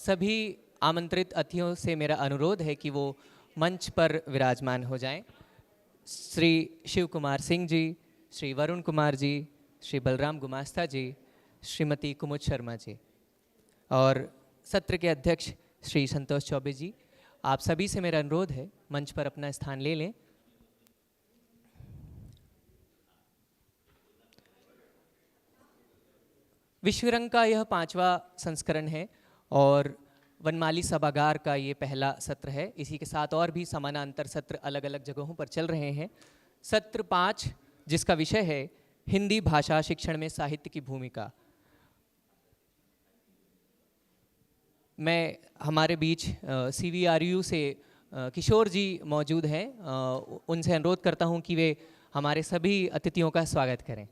सभी आमंत्रित अतिथियों से मेरा अनुरोध है कि वो मंच पर विराजमान हो जाएं। श्री शिव कुमार सिंह जी, श्री वरुण कुमार जी, श्री बलराम गुमास्ता जी, श्रीमती कुमुद शर्मा जी और सत्र के अध्यक्ष श्री संतोष चौबे जी, आप सभी से मेरा अनुरोध है मंच पर अपना स्थान ले लें। विश्वरंग का यह 5वां संस्करण है और वनमाली सभागार का ये पहला सत्र है। इसी के साथ और भी समानांतर सत्र अलग अलग जगहों पर चल रहे हैं। सत्र 5 जिसका विषय है हिंदी भाषा शिक्षण में साहित्य की भूमिका। मैं हमारे बीच CVRU से किशोर जी मौजूद हैं। उनसे अनुरोध करता हूं कि वे हमारे सभी अतिथियों का स्वागत करें।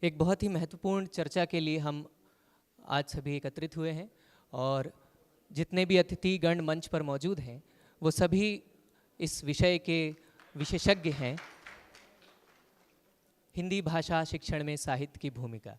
एक बहुत ही महत्वपूर्ण चर्चा के लिए हम आज सभी एकत्रित हुए हैं और जितने भी अतिथिगण मंच पर मौजूद हैं वो सभी इस विषय के विशेषज्ञ हैं, हिंदी भाषा शिक्षण में साहित्य की भूमिका।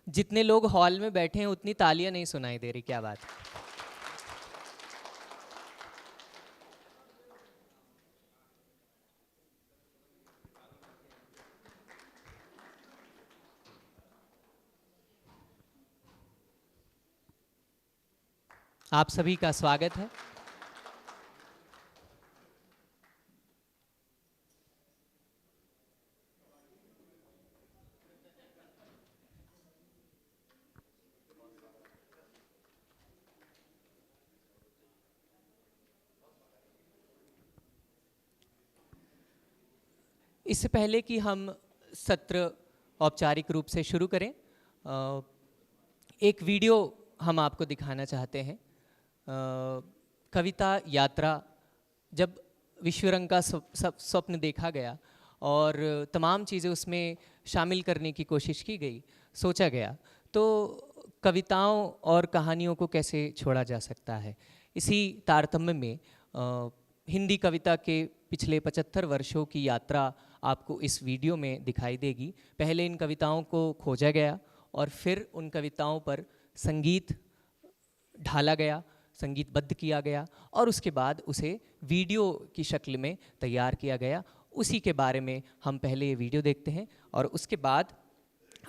जितने लोग हॉल में बैठे हैं उतनी तालियां नहीं सुनाई दे रही, क्या बात है। आप सभी का स्वागत है। इससे पहले कि हम सत्र औपचारिक रूप से शुरू करें, एक वीडियो हम आपको दिखाना चाहते हैं। कविता यात्रा, जब विश्वरंग का स्वप्न देखा गया और तमाम चीज़ें उसमें शामिल करने की कोशिश की गई, सोचा गया तो कविताओं और कहानियों को कैसे छोड़ा जा सकता है। इसी तारतम्य में हिंदी कविता के पिछले 75 वर्षों की यात्रा आपको इस वीडियो में दिखाई देगी। पहले इन कविताओं को खोजा गया और फिर उन कविताओं पर संगीत ढाला गया, संगीतबद्ध किया गया और उसके बाद उसे वीडियो की शक्ल में तैयार किया गया। उसी के बारे में हम पहले ये वीडियो देखते हैं और उसके बाद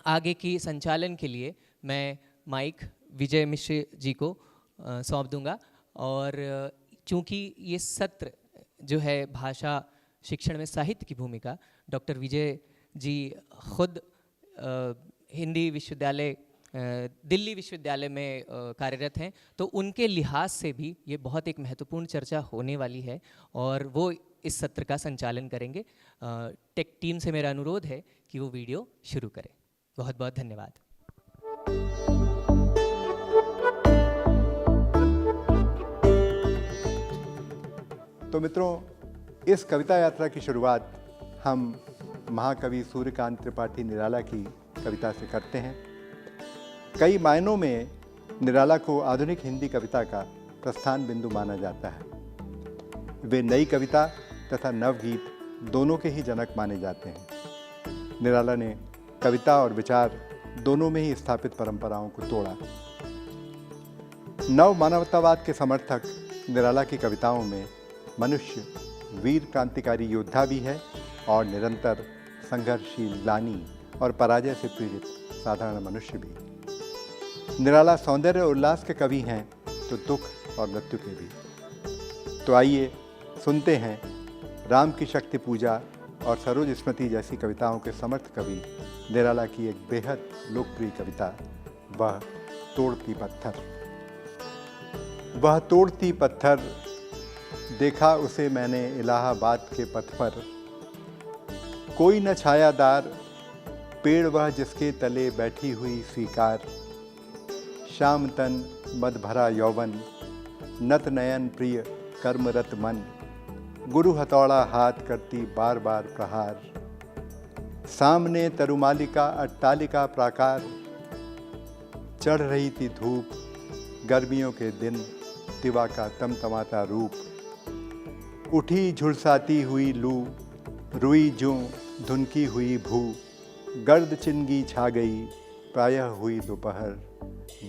आगे की संचालन के लिए मैं माइक विजय मिश्र जी को सौंप दूंगा। और चूँकि ये सत्र जो है भाषा शिक्षण में साहित्य की भूमिका, डॉक्टर विजय जी खुद हिंदी विश्वविद्यालय दिल्ली विश्वविद्यालय में कार्यरत हैं, तो उनके लिहाज से भी ये बहुत एक महत्वपूर्ण चर्चा होने वाली है और वो इस सत्र का संचालन करेंगे। टेक टीम से मेरा अनुरोध है कि वो वीडियो शुरू करें। बहुत बहुत धन्यवाद। तो मित्रों, इस कविता यात्रा की शुरुआत हम महाकवि सूर्यकांत त्रिपाठी निराला की कविता से करते हैं। कई मायनों में निराला को आधुनिक हिंदी कविता का प्रस्थान बिंदु माना जाता है। वे नई कविता तथा नवगीत दोनों के ही जनक माने जाते हैं। निराला ने कविता और विचार दोनों में ही स्थापित परंपराओं को तोड़ा। नव मानवतावाद के समर्थक निराला की कविताओं में मनुष्य वीर क्रांतिकारी योद्धा भी है और निरंतर संघर्षशील, ग्लानि और पराजय से पीड़ित साधारण मनुष्य भी। निराला सौंदर्य और उल्लास के कवि हैं तो दुख और मृत्यु के भी। तो आइए सुनते हैं राम की शक्ति पूजा और सरोज स्मृति जैसी कविताओं के समर्थ कवि निराला की एक बेहद लोकप्रिय कविता, वह तोड़ती पत्थर। वह तोड़ती पत्थर, देखा उसे मैंने इलाहाबाद के पथ पर। कोई न छायादार, पेड़ वह जिसके तले बैठी हुई स्वीकार, श्याम तन मद भरा यौवन, नत नयन प्रिय कर्मरत मन, गुरु हथौड़ा हाथ करती बार बार प्रहार, सामने तरुमालिका अट्टालिका प्राकार, चढ़ रही थी धूप, गर्मियों के दिन, दिवा का तमतमाता रूप, उठी झुलसाती हुई लू, रुई जो धुनकी हुई भू, गर्द चिनगी छा गई, प्रायः हुई दोपहर,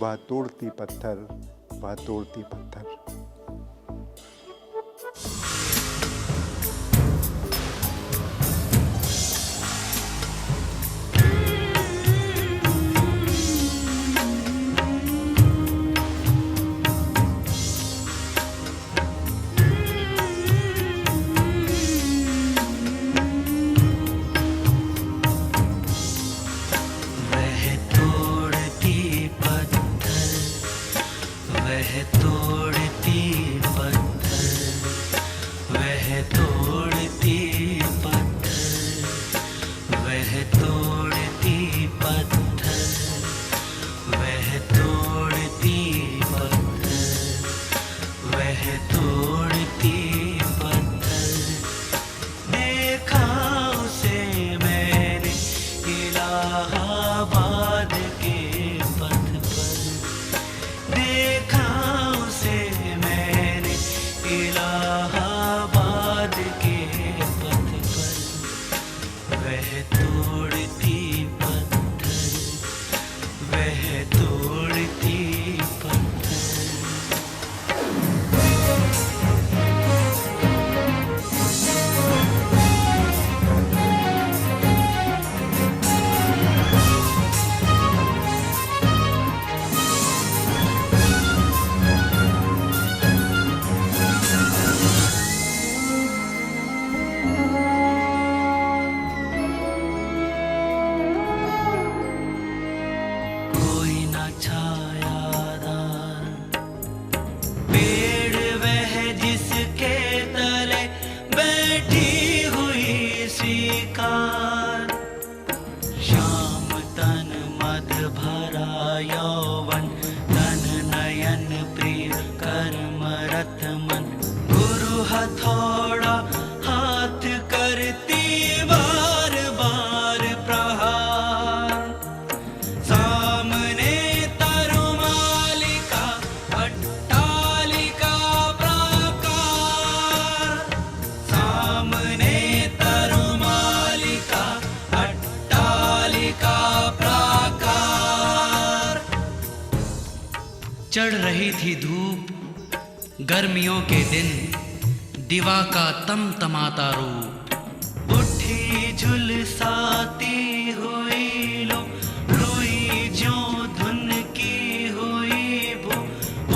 वह तोड़ती पत्थर, वह तोड़ती पत्थर। हथौड़ा हाथ करती बार बार प्रहार, सामने तरुमालिका अट्टालिका प्राकार, सामने तरुमालिका अट्टालिका प्राकार। चढ़ रही थी धूप गर्मियों के दिन, दिवा का तमतमाता रूप, उठी झुलसाती हुई लो, रुई जो धुन की हुई भू,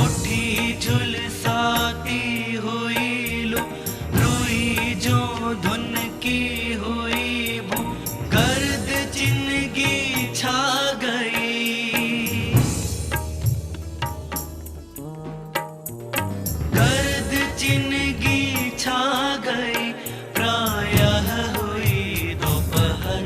उठी झुलसाती हुई लो, रुई जो धुन की हुई भू, गर्द जिंदगी छा गई, गर्द जिंदगी छा गई, प्रायः हुई दोपहर,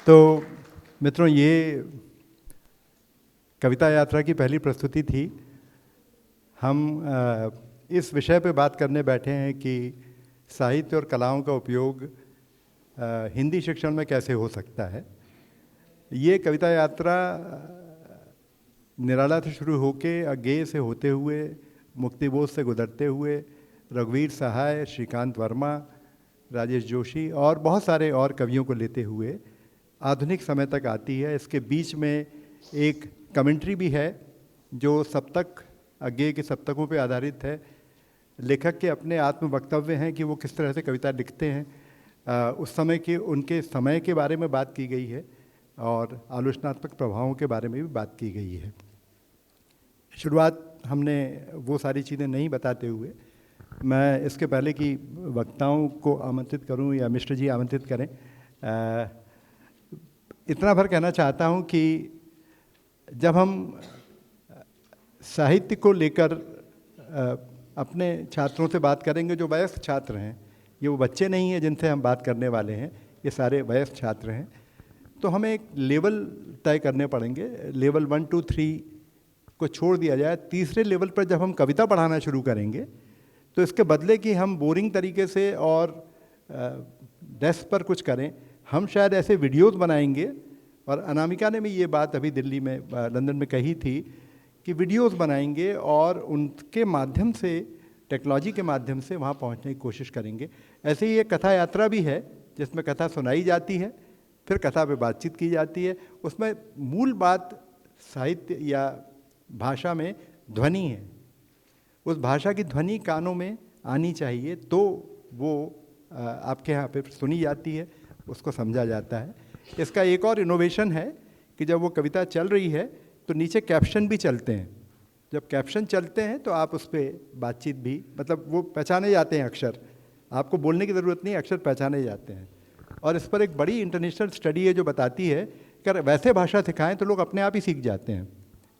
तो मित्रों, ये कविता यात्रा की पहली प्रस्तुति थी। हम इस विषय पे बात करने बैठे हैं कि साहित्य और कलाओं का उपयोग हिंदी शिक्षण में कैसे हो सकता है। ये कविता यात्रा निराला से शुरू होके अज्ञेय से होते हुए, मुक्तिबोध से गुजरते हुए, रघुवीर सहाय, श्रीकांत वर्मा, राजेश जोशी और बहुत सारे और कवियों को लेते हुए आधुनिक समय तक आती है। इसके बीच में एक कमेंट्री भी है जो सप्तक, अज्ञेय के सप्तकों पे आधारित है। लेखक के अपने आत्म वक्तव्य हैं कि वो किस तरह से कविता लिखते हैं। उस समय के, उनके समय के बारे में बात की गई है और आलोचनात्मक प्रभावों के बारे में भी बात की गई है। शुरुआत हमने वो सारी चीज़ें नहीं बताते हुए, मैं इसके पहले कि वक्ताओं को आमंत्रित करूं या मिश्र जी आमंत्रित करें, इतना भर कहना चाहता हूं कि जब हम साहित्य को लेकर अपने छात्रों से बात करेंगे, जो वयस्क छात्र हैं, ये वो बच्चे नहीं हैं जिनसे हम बात करने वाले हैं, ये सारे वयस्क छात्र हैं, तो हमें एक लेवल तय करने पड़ेंगे। लेवल 1, 2, 3 को छोड़ दिया जाए। तीसरे लेवल पर जब हम कविता पढ़ाना शुरू करेंगे तो इसके बदले कि हम बोरिंग तरीके से और डेस्क पर कुछ करें, हम शायद ऐसे वीडियोस बनाएंगे। और अनामिका ने भी ये बात अभी दिल्ली में, लंदन में कही थी कि वीडियोस बनाएंगे और उनके माध्यम से, टेक्नोलॉजी के माध्यम से वहाँ पहुँचने की कोशिश करेंगे। ऐसे ही एक कथा यात्रा भी है जिसमें कथा सुनाई जाती है, फिर कथा पे बातचीत की जाती है। उसमें मूल बात साहित्य या भाषा में ध्वनि है। उस भाषा की ध्वनि कानों में आनी चाहिए तो वो आपके यहाँ पे सुनी जाती है, उसको समझा जाता है। इसका एक और इनोवेशन है कि जब वो कविता चल रही है तो नीचे कैप्शन भी चलते हैं। जब कैप्शन चलते हैं तो आप उस पर बातचीत भी, मतलब वो पहचाने जाते हैं अक्षर, आपको बोलने की ज़रूरत नहीं, अक्षर पहचाने जाते हैं। और इस पर एक बड़ी इंटरनेशनल स्टडी है जो बताती है कि अगर वैसे भाषा सिखाएं तो लोग अपने आप ही सीख जाते हैं।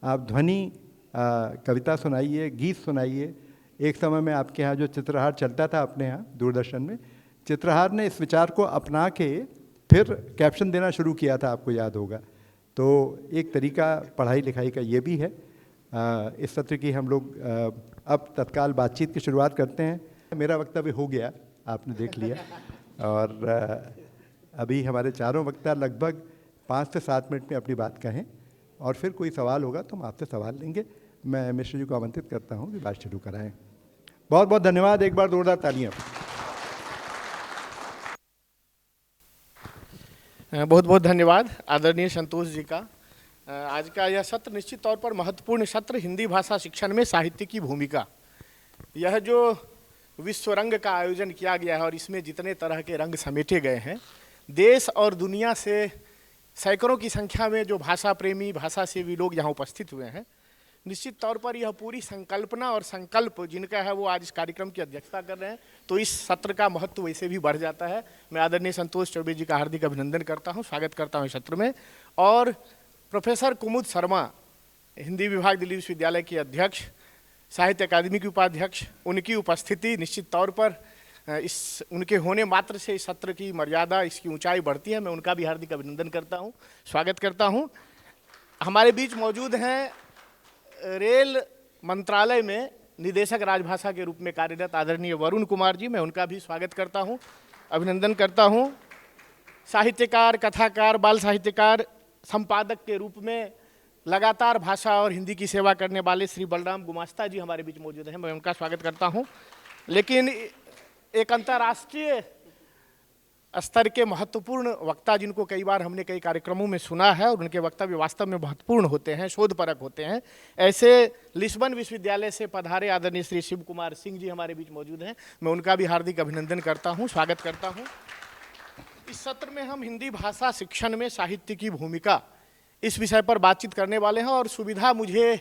आप ध्वनि कविता सुनाइए, गीत सुनाइए। एक समय में आपके यहाँ जो चित्रहार चलता था अपने यहाँ दूरदर्शन में, चित्रहार ने इस विचार को अपना के फिर कैप्शन देना शुरू किया था, आपको याद होगा। तो एक तरीका पढ़ाई लिखाई का ये भी है। इस सत्र की हम लोग अब तत्काल बातचीत की शुरुआत करते हैं। मेरा वक्तव्य हो गया, आपने देख लिया, और अभी हमारे चारों वक्ता लगभग 5 से 7 मिनट में अपनी बात कहें और फिर कोई सवाल होगा तो हम आपसे सवाल लेंगे। मैं मिश्र जी को आमंत्रित करता हूं कि बात शुरू कराएं। बहुत बहुत धन्यवाद, एक बार जोरदार तालियां। बहुत बहुत धन्यवाद आदरणीय संतोष जी का। आज का यह सत्र निश्चित तौर पर महत्वपूर्ण सत्र, हिंदी भाषा शिक्षण में साहित्य की भूमिका। यह जो विश्व रंग का आयोजन किया गया है और इसमें जितने तरह के रंग समेटे गए हैं, देश और दुनिया से सैकड़ों की संख्या में जो भाषा प्रेमी, भाषा सेवी लोग यहाँ उपस्थित हुए हैं, निश्चित तौर पर यह पूरी संकल्पना और संकल्प जिनका है वो आज इस कार्यक्रम की अध्यक्षता कर रहे हैं, तो इस सत्र का महत्व वैसे भी बढ़ जाता है। मैं आदरणीय संतोष चौबे जी का हार्दिक अभिनंदन करता हूँ, स्वागत करता हूँ इस सत्र में। और प्रोफेसर कुमुद शर्मा, हिंदी विभाग दिल्ली विश्वविद्यालय के अध्यक्ष, साहित्य अकादमी के उपाध्यक्ष, उनकी उपस्थिति निश्चित तौर पर उनके होने मात्र से इस सत्र की मर्यादा, इसकी ऊंचाई बढ़ती है। मैं उनका भी हार्दिक अभिनंदन करता हूं, स्वागत करता हूं। हमारे बीच मौजूद हैं रेल मंत्रालय में निदेशक राजभाषा के रूप में कार्यरत आदरणीय वरुण कुमार जी, मैं उनका भी स्वागत करता हूं, अभिनंदन करता हूं। साहित्यकार, कथाकार, बाल साहित्यकार, संपादक के रूप में लगातार भाषा और हिंदी की सेवा करने वाले श्री बलराम गुमास्ता जी हमारे बीच मौजूद हैं, मैं उनका स्वागत करता हूं। लेकिन एक अंतर्राष्ट्रीय स्तर के महत्वपूर्ण वक्ता जिनको कई बार हमने कई कार्यक्रमों में सुना है और उनके वक्तव्य वास्तव में महत्वपूर्ण होते हैं, शोधपरक होते हैं, ऐसे लिस्बन विश्वविद्यालय से पधारे आदरणीय श्री शिव कुमार सिंह जी हमारे बीच मौजूद हैं, मैं उनका भी हार्दिक अभिनंदन करता हूं, स्वागत करता हूं। इस सत्र में हम हिंदी भाषा शिक्षण में साहित्य की भूमिका, इस विषय पर बातचीत करने वाले हैं। और सुविधा मुझे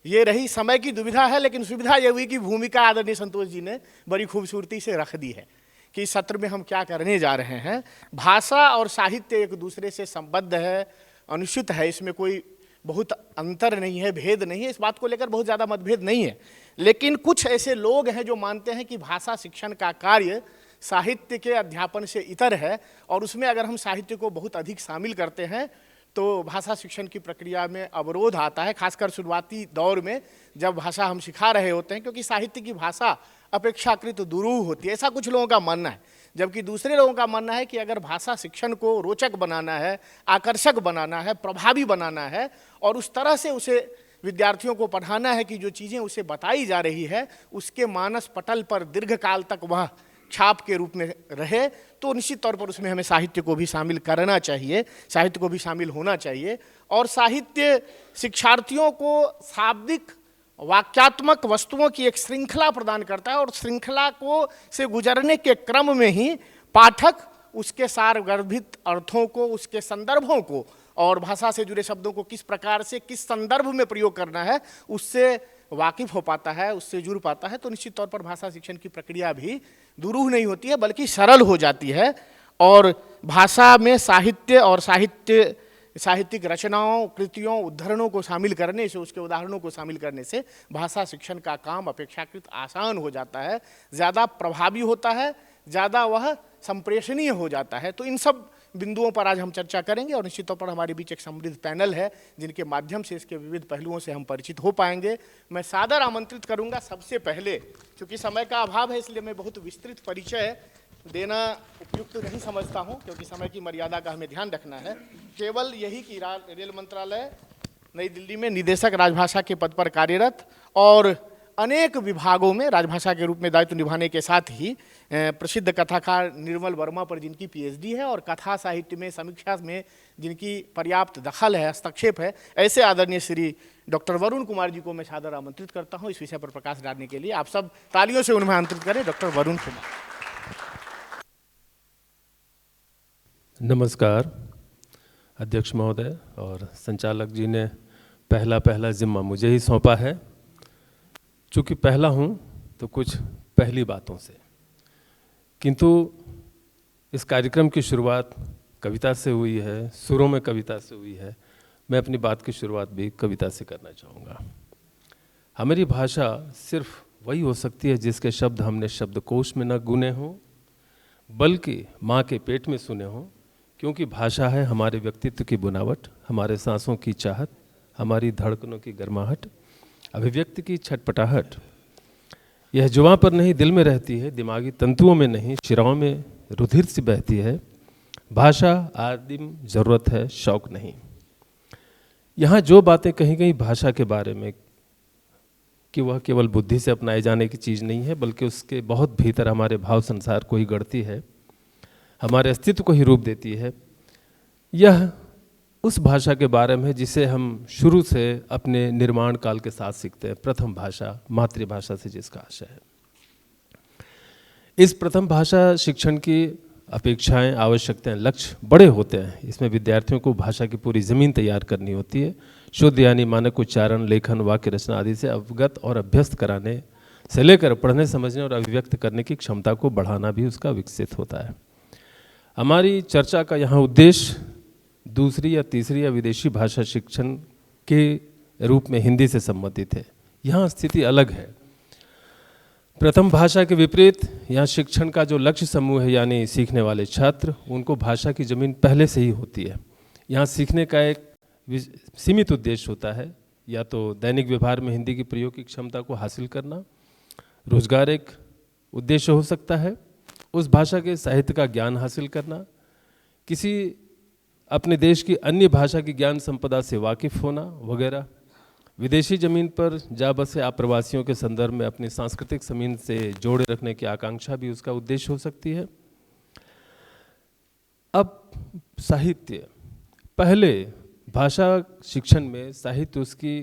ये रही, समय की दुविधा है, लेकिन सुविधा ये हुई कि भूमिका आदरणीय संतोष जी ने बड़ी खूबसूरती से रख दी है कि इस सत्र में हम क्या करने जा रहे हैं। भाषा और साहित्य एक दूसरे से संबद्ध है, अनुचित है, इसमें कोई बहुत अंतर नहीं है, भेद नहीं है, इस बात को लेकर बहुत ज़्यादा मतभेद नहीं है। लेकिन कुछ ऐसे लोग हैं जो मानते हैं कि भाषा शिक्षण का कार्य साहित्य के अध्यापन से इतर है, और उसमें अगर हम साहित्य को बहुत अधिक शामिल करते हैं तो भाषा शिक्षण की प्रक्रिया में अवरोध आता है, खासकर शुरुआती दौर में जब भाषा हम सिखा रहे होते हैं, क्योंकि साहित्य की भाषा अपेक्षाकृत दुरूह होती है, ऐसा कुछ लोगों का मानना है। जबकि दूसरे लोगों का मानना है कि अगर भाषा शिक्षण को रोचक बनाना है, आकर्षक बनाना है, प्रभावी बनाना है और उस तरह से उसे विद्यार्थियों को पढ़ाना है कि जो चीज़ें उसे बताई जा रही है उसके मानस पटल पर दीर्घकाल तक वह छाप के रूप में रहे, तो निश्चित तौर पर उसमें हमें साहित्य को भी शामिल करना चाहिए, साहित्य को भी शामिल होना चाहिए। और साहित्य शिक्षार्थियों को शाब्दिक वाक्यात्मक वस्तुओं की एक श्रृंखला प्रदान करता है, और श्रृंखला को से गुजरने के क्रम में ही पाठक उसके सारगर्भित अर्थों को, उसके संदर्भों को और भाषा से जुड़े शब्दों को किस प्रकार से किस संदर्भ में प्रयोग करना है उससे वाकिफ हो पाता है, उससे जुड़ पाता है। तो निश्चित तौर पर भाषा शिक्षण की प्रक्रिया भी दुरूह नहीं होती है बल्कि सरल हो जाती है, और भाषा में साहित्य और साहित्यिक रचनाओं, कृतियों, उद्धरणों को शामिल करने से, उसके उदाहरणों को शामिल करने से भाषा शिक्षण का काम अपेक्षाकृत आसान हो जाता है, ज़्यादा प्रभावी होता है, ज़्यादा वह संप्रेषणीय हो जाता है। तो इन सब बिंदुओं पर आज हम चर्चा करेंगे, और निश्चित तौर पर हमारे बीच एक समृद्ध पैनल है जिनके माध्यम से इसके विविध पहलुओं से हम परिचित हो पाएंगे। मैं सादर आमंत्रित करूंगा सबसे पहले, क्योंकि समय का अभाव है इसलिए मैं बहुत विस्तृत परिचय देना उपयुक्त नहीं समझता हूं, क्योंकि समय की मर्यादा का हमें ध्यान रखना है। केवल यही कि रेल मंत्रालय नई दिल्ली में निदेशक राजभाषा के पद पर कार्यरत और अनेक विभागों में राजभाषा के रूप में दायित्व निभाने के साथ ही प्रसिद्ध कथाकार निर्मल वर्मा पर जिनकी पीएचडी है और कथा साहित्य में समीक्षा में जिनकी पर्याप्त दखल है, हस्तक्षेप है, ऐसे आदरणीय श्री डॉक्टर वरुण कुमार जी को मैं सादर आमंत्रित करता हूं इस विषय पर प्रकाश डालने के लिए। आप सब तालियों से उन्हें आमंत्रित करें। डॉक्टर वरुण कुमार। नमस्कार अध्यक्ष महोदय, और संचालक जी ने पहला जिम्मा मुझे ही सौंपा है। चूँकि पहला हूँ तो कुछ पहली बातों से, किंतु इस कार्यक्रम की शुरुआत कविता से हुई है, सुरों में कविता से हुई है। मैं अपनी बात की शुरुआत भी कविता से करना चाहूँगा। हमारी भाषा सिर्फ वही हो सकती है जिसके शब्द हमने शब्दकोश में न गुने हों बल्कि माँ के पेट में सुने हों, क्योंकि भाषा है हमारे व्यक्तित्व की बुनावट, हमारे सांसों की चाहत, हमारी धड़कनों की गर्माहट, अभिव्यक्ति की छटपटाहट। यह जुबां पर नहीं दिल में रहती है, दिमागी तंतुओं में नहीं शिराओं में रुधिर से बहती है। भाषा आदिम जरूरत है, शौक नहीं। यहाँ जो बातें कहीं कहीं भाषा के बारे में कि वह केवल बुद्धि से अपनाए जाने की चीज़ नहीं है, बल्कि उसके बहुत भीतर हमारे भाव संसार को ही गढ़ती है, हमारे अस्तित्व को ही रूप देती है। यह उस भाषा के बारे में जिसे हम शुरू से अपने निर्माण काल के साथ सीखते हैं, प्रथम भाषा, मातृभाषा से जिसका आशय है। इस प्रथम भाषा शिक्षण की अपेक्षाएं, आवश्यकताएं, लक्ष्य बड़े होते हैं। इसमें विद्यार्थियों को भाषा की पूरी ज़मीन तैयार करनी होती है, शुद्ध यानी मानक उच्चारण, लेखन, वाक्य रचना आदि से अवगत और अभ्यस्त कराने से लेकर पढ़ने, समझने और अभिव्यक्त करने की क्षमता को बढ़ाना भी उसका विकसित होता है। हमारी चर्चा का यहाँ उद्देश्य दूसरी या तीसरी या विदेशी भाषा शिक्षण के रूप में हिंदी से संबंधित है। यहाँ स्थिति अलग है। प्रथम भाषा के विपरीत यहाँ शिक्षण का जो लक्ष्य समूह है, यानी सीखने वाले छात्र, उनको भाषा की ज़मीन पहले से ही होती है। यहाँ सीखने का एक सीमित उद्देश्य होता है, या तो दैनिक व्यवहार में हिंदी की प्रयोग की क्षमता को हासिल करना, रोजगार एक उद्देश्य हो सकता है, उस भाषा के साहित्य का ज्ञान हासिल करना, किसी अपने देश की अन्य भाषा की ज्ञान संपदा से वाकिफ होना वगैरह। विदेशी ज़मीन पर जा बसे आप्रवासियों के संदर्भ में अपनी सांस्कृतिक ज़मीन से जोड़े रखने की आकांक्षा भी उसका उद्देश्य हो सकती है। अब साहित्य, पहले भाषा शिक्षण में साहित्य उसकी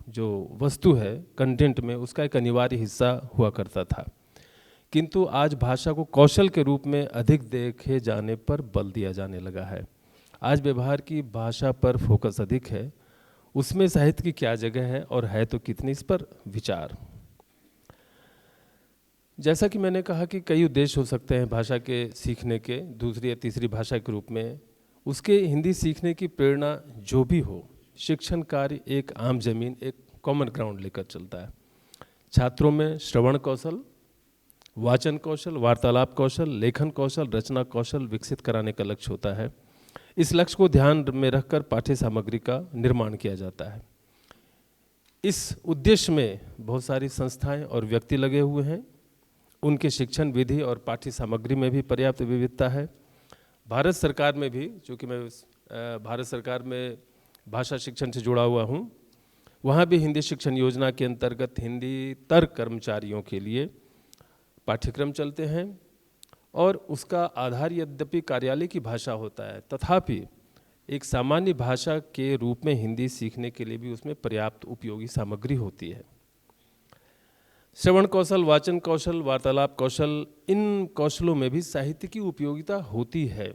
जो वस्तु है, कंटेंट में उसका एक अनिवार्य हिस्सा हुआ करता था, किंतु आज भाषा को कौशल के रूप में अधिक देखे जाने पर बल दिया जाने लगा है। आज व्यवहार की भाषा पर फोकस अधिक है, उसमें साहित्य की क्या जगह है और है तो कितनी, इस पर विचार। जैसा कि मैंने कहा कि कई उद्देश्य हो सकते हैं भाषा के सीखने के, दूसरी या तीसरी भाषा के रूप में। उसके हिंदी सीखने की प्रेरणा जो भी हो, शिक्षण कार्य एक आम जमीन, एक कॉमन ग्राउंड लेकर चलता है। छात्रों में श्रवण कौशल, वाचन कौशल, वार्तालाप कौशल, लेखन कौशल, रचना कौशल विकसित कराने का लक्ष्य होता है। इस लक्ष्य को ध्यान में रखकर पाठ्य सामग्री का निर्माण किया जाता है। इस उद्देश्य में बहुत सारी संस्थाएं और व्यक्ति लगे हुए हैं। उनके शिक्षण विधि और पाठ्य सामग्री में भी पर्याप्त विविधता है। भारत सरकार में भी, चूँकि मैं भारत सरकार में भाषा शिक्षण से जुड़ा हुआ हूँ, वहाँ भी हिंदी शिक्षण योजना के अंतर्गत हिंदी तर कर्मचारियों के लिए पाठ्यक्रम चलते हैं और उसका आधार यद्यपि कार्यालय की भाषा होता है, तथापि एक सामान्य भाषा के रूप में हिंदी सीखने के लिए भी उसमें पर्याप्त उपयोगी सामग्री होती है। श्रवण कौशल, वाचन कौशल, वार्तालाप कौशल, इन कौशलों में भी साहित्य की उपयोगिता होती है।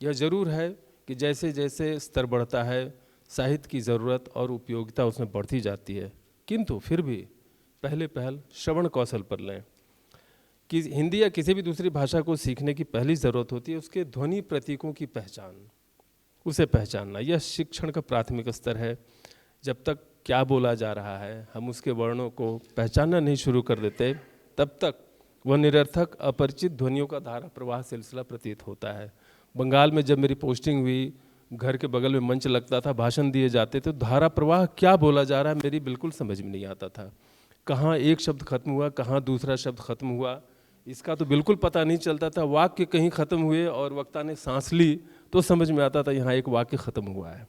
यह जरूर है कि जैसे जैसे स्तर बढ़ता है साहित्य की ज़रूरत और उपयोगिता उसमें बढ़ती जाती है, किंतु फिर भी पहल श्रवण कौशल पर लें कि हिंदी या किसी भी दूसरी भाषा को सीखने की पहली ज़रूरत होती है उसके ध्वनि प्रतीकों की पहचान, उसे पहचानना। यह शिक्षण का प्राथमिक स्तर है। जब तक क्या बोला जा रहा है हम उसके वर्णों को पहचानना नहीं शुरू कर देते, तब तक वह निरर्थक अपरिचित ध्वनियों का धारा प्रवाह सिलसिला प्रतीत होता है। बंगाल में जब मेरी पोस्टिंग हुई, घर के बगल में मंच लगता था, भाषण दिए जाते थे, तो धारा प्रवाह क्या बोला जा रहा है मेरी बिल्कुल समझ में नहीं आता था। कहाँ एक शब्द खत्म हुआ, कहाँ दूसरा शब्द खत्म हुआ, इसका तो बिल्कुल पता नहीं चलता था। वाक्य कहीं खत्म हुए और वक्ता ने सांस ली तो समझ में आता था यहाँ एक वाक्य खत्म हुआ है।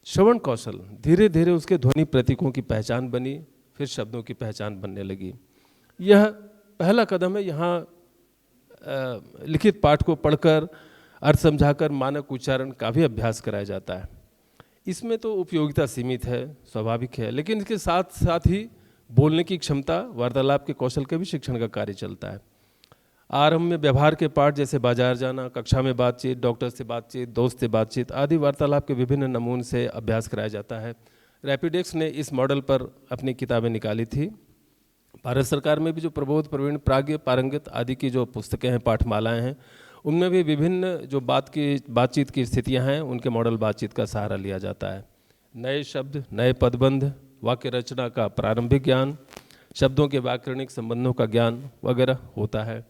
श्रवण कौशल धीरे धीरे उसके ध्वनि प्रतीकों की पहचान बनी, फिर शब्दों की पहचान बनने लगी। यह पहला कदम है। यहाँ लिखित पाठ को पढ़कर अर्थ समझाकर मानक उच्चारण का भी अभ्यास कराया जाता है। इसमें तो उपयोगिता सीमित है, स्वाभाविक है, लेकिन इसके साथ साथ ही बोलने की क्षमता, वार्तालाप के कौशल के भी शिक्षण का कार्य चलता है। आरंभ में व्यवहार के पाठ जैसे बाजार जाना, कक्षा में बातचीत, डॉक्टर से बातचीत, दोस्त से बातचीत आदि वार्तालाप के विभिन्न नमूने से अभ्यास कराया जाता है। रैपिडेक्स ने इस मॉडल पर अपनी किताबें निकाली थी। भारत सरकार में भी जो प्रबोध, प्रवीण, प्राज्ञ, पारंगत आदि की जो पुस्तकें हैं, पाठमालाएं हैं, उनमें भी विभिन्न जो बातचीत की स्थितियां हैं उनके मॉडल बातचीत का सहारा लिया जाता है। नए शब्द, नए पदबंध, वाक्य रचना का प्रारंभिक ज्ञान, शब्दों के व्याकरणिक संबंधों का ज्ञान वगैरह होता है।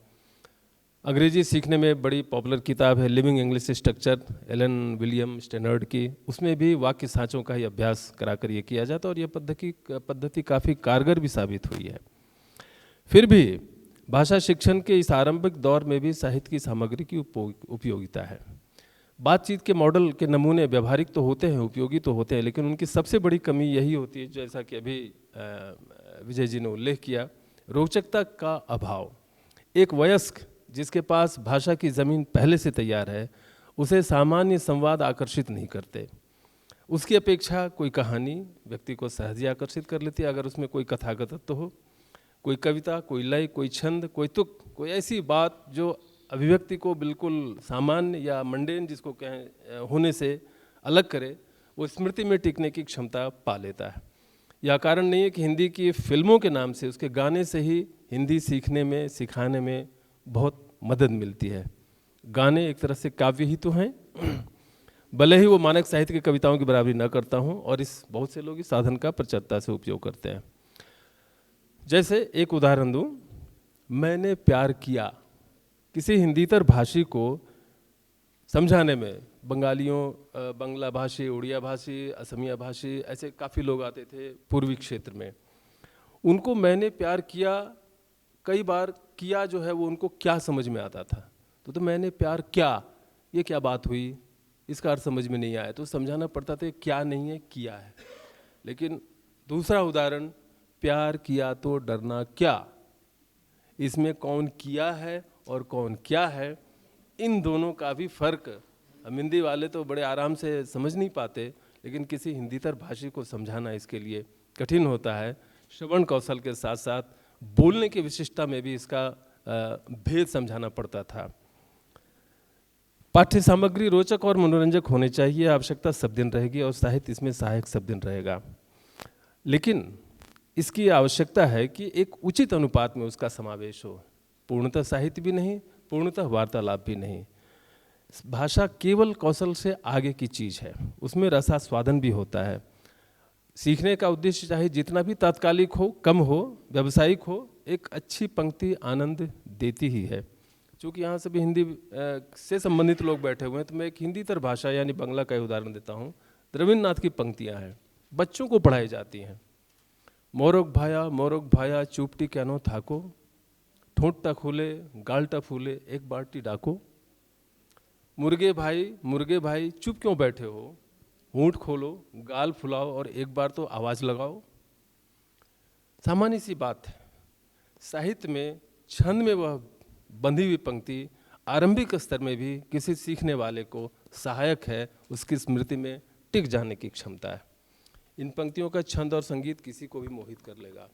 अंग्रेजी सीखने में बड़ी पॉपुलर किताब है living English structure, Allen William Stannard की। उसमें भी वाक्य सांचों का ही अभ्यास कराकर ये किया जाता है और यह पद्धति काफ़ी कारगर भी साबित हुई है। फिर भी भाषा शिक्षण के इस आरंभिक दौर में भी साहित्य की सामग्री की उपयोगिता है। बातचीत के मॉडल के नमूने व्यवहारिक तो होते हैं, उपयोगी तो होते हैं, लेकिन उनकी सबसे बड़ी कमी यही होती है, जैसा कि अभी विजय जी ने उल्लेख किया, रोचकता का अभाव। एक वयस्क जिसके पास भाषा की ज़मीन पहले से तैयार है, उसे सामान्य संवाद आकर्षित नहीं करते। उसकी अपेक्षा कोई कहानी व्यक्ति को सहज ही आकर्षित कर लेती है, अगर उसमें कोई कथागत तो हो, कोई कविता, कोई लय, कोई छंद, कोई तुक, कोई ऐसी बात जो अभिव्यक्ति को बिल्कुल सामान्य या मंडेन जिसको कहें होने से अलग करे, वो स्मृति में टिकने की क्षमता पा लेता है। यह कारण नहीं है कि हिंदी की फिल्मों के नाम से, उसके गाने से ही हिंदी सीखने में, सिखाने में बहुत मदद मिलती है। गाने एक तरह से काव्य ही तो हैं, भले ही वो मानक साहित्य की कविताओं की बराबरी न करता हूँ, और इस बहुत से लोग इस साधन का प्रचुरता से उपयोग करते हैं। जैसे एक उदाहरण दूँ, मैंने प्यार किया, किसी हिंदीतर भाषी को समझाने में बंगालियों, बंगला भाषी, उड़िया भाषी, असमिया भाषी, ऐसे काफ़ी लोग आते थे पूर्वी क्षेत्र में। उनको मैंने प्यार किया कई बार किया जो है वो उनको क्या समझ में आता था, तो मैंने प्यार क्या, ये क्या बात हुई, इसका अर्थ समझ में नहीं आया, तो समझाना पड़ता था क्या नहीं है, किया है। लेकिन दूसरा उदाहरण, प्यार किया तो डरना क्या, इसमें कौन किया है और कौन क्या है, इन दोनों का भी फर्क हम हिंदी वाले तो बड़े आराम से समझ नहीं पाते, लेकिन किसी हिंदीतर भाषी को समझाना इसके लिए कठिन होता है। श्रवण कौशल के साथ साथ बोलने की विशिष्टता में भी इसका भेद समझाना पड़ता था। पाठ्य सामग्री रोचक और मनोरंजक होने चाहिए, आवश्यकता सब दिन रहेगी और साहित्य इसमें सहायक सब दिन रहेगा, लेकिन इसकी आवश्यकता है कि एक उचित अनुपात में उसका समावेश हो। पूर्णतः साहित्य भी नहीं, पूर्णतः वार्तालाप भी नहीं। भाषा केवल कौशल से आगे की चीज़ है, उसमें रसास्वादन भी होता है। सीखने का उद्देश्य चाहे जितना भी तात्कालिक हो, कम हो, व्यावसायिक हो, एक अच्छी पंक्ति आनंद देती ही है। चूँकि यहाँ सभी हिंदी से संबंधित लोग बैठे हुए हैं, तो मैं एक हिंदीतर भाषा यानी बंगला का उदाहरण देता हूँ। रविन्द्रनाथ की पंक्तियाँ हैं, बच्चों को पढ़ाई जाती हैं। मोरोग भाया चुपटी कैनो थाको, ठोंटता खुले गालटा फूले एक बाल्टी डाको। मुर्गे भाई चुप क्यों बैठे हो, होंठ खोलो गाल फुलाओ और एक बार तो आवाज़ लगाओ। सामान्य सी बात है, साहित्य में छंद में वह बंधी हुई पंक्ति आरंभिक स्तर में भी किसी सीखने वाले को सहायक है, उसकी स्मृति में टिक जाने की क्षमता है। इन पंक्तियों का छंद और संगीत किसी को भी मोहित कर लेगा।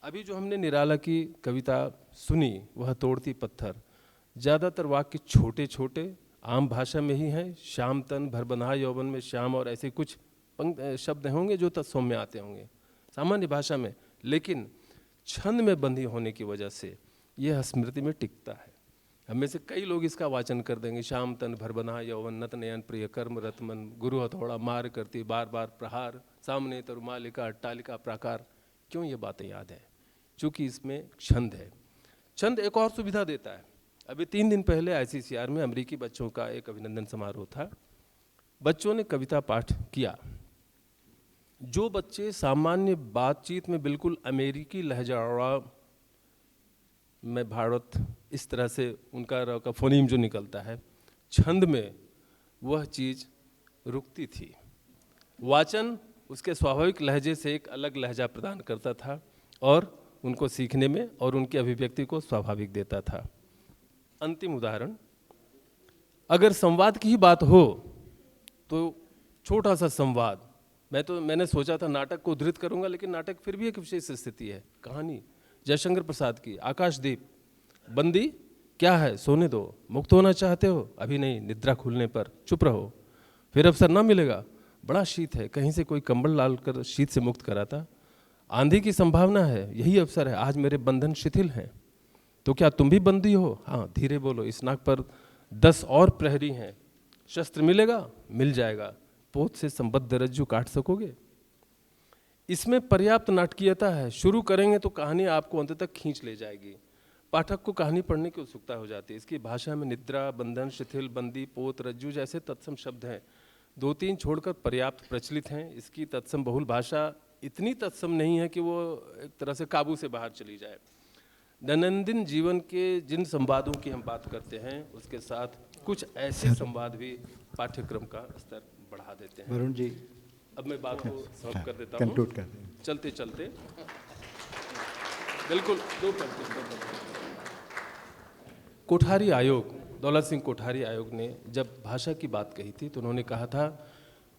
अभी जो हमने निराला की कविता सुनी, वह तोड़ती पत्थर, ज़्यादातर वाक्य छोटे छोटे आम भाषा में ही हैं। श्याम तन भरबन्हा यौवन में श्याम और ऐसे कुछ शब्द होंगे जो तत्सम में आते होंगे सामान्य भाषा में, लेकिन छंद में बंधी होने की वजह से यह स्मृति में टिकता है। हमें से कई लोग इसका वाचन कर देंगे, श्याम तन भरबन्हा यौवन नत नयन प्रिय कर्म रतमन गुरु हथौड़ा मार करती बार बार प्रहार सामने तरुमालिका अट्टालिका प्राकार। क्यों ये बातें याद है? चूँकि इसमें छंद है। छंद एक और सुविधा देता है। अभी 3 दिन पहले ICCR में अमेरिकी बच्चों का एक अभिनंदन समारोह था। बच्चों ने कविता पाठ किया। जो बच्चे सामान्य बातचीत में बिल्कुल अमेरिकी लहजा में भारत इस तरह से उनका फोनीम जो निकलता है, छंद में वह चीज़ रुकती थी। वाचन उसके स्वाभाविक लहजे से एक अलग लहजा प्रदान करता था और उनको सीखने में और उनकी अभिव्यक्ति को स्वाभाविक देता था। अंतिम उदाहरण, अगर संवाद की ही बात हो तो छोटा सा संवाद, मैंने सोचा था नाटक को उद्धृत करूंगा, लेकिन नाटक फिर भी एक विशेष स्थिति है। कहानी जयशंकर प्रसाद की आकाशदीप, बंदी क्या है सोने दो, मुक्त होना चाहते हो अभी नहीं, निद्रा खुलने पर चुप रहो, फिर अवसर ना मिलेगा, बड़ा शीत है, कहीं से कोई कंबल डाल कर शीत से मुक्त कराता, आंधी की संभावना है, यही अवसर है, आज मेरे बंधन शिथिल हैं, तो क्या तुम भी बंदी हो? हाँ धीरे बोलो, इस नाक पर 10 और प्रहरी हैं, शस्त्र मिलेगा? मिल जाएगा, पोत से संबद्ध रज्जू काट सकोगे? इसमें पर्याप्त नाटकीयता है। शुरू करेंगे तो कहानी आपको अंत तक खींच ले जाएगी, पाठक को कहानी पढ़ने की उत्सुकता हो जाती है। इसकी भाषा में निद्रा, बंधन, शिथिल, बंदी, पोत, रज्जू जैसे तत्सम शब्द हैं, 2-3 छोड़कर पर्याप्त प्रचलित हैं। इसकी तत्सम बहुल भाषा इतनी तत्सम नहीं है कि वो एक तरह से काबू से बाहर चली जाए। दैनंदिन जीवन के जिन संवादों की हम बात करते हैं, उसके साथ कुछ ऐसे संवाद भी पाठ्यक्रम का स्तर बढ़ा देते हैं। वरुण जी, अब मैं बात को समाप्त कर देता कंक्लूड कर दें। चलते चलते बिल्कुल 2 पंक्ति। कोठारी आयोग, दौलत सिंह कोठारी आयोग ने जब भाषा की बात कही थी तो उन्होंने कहा था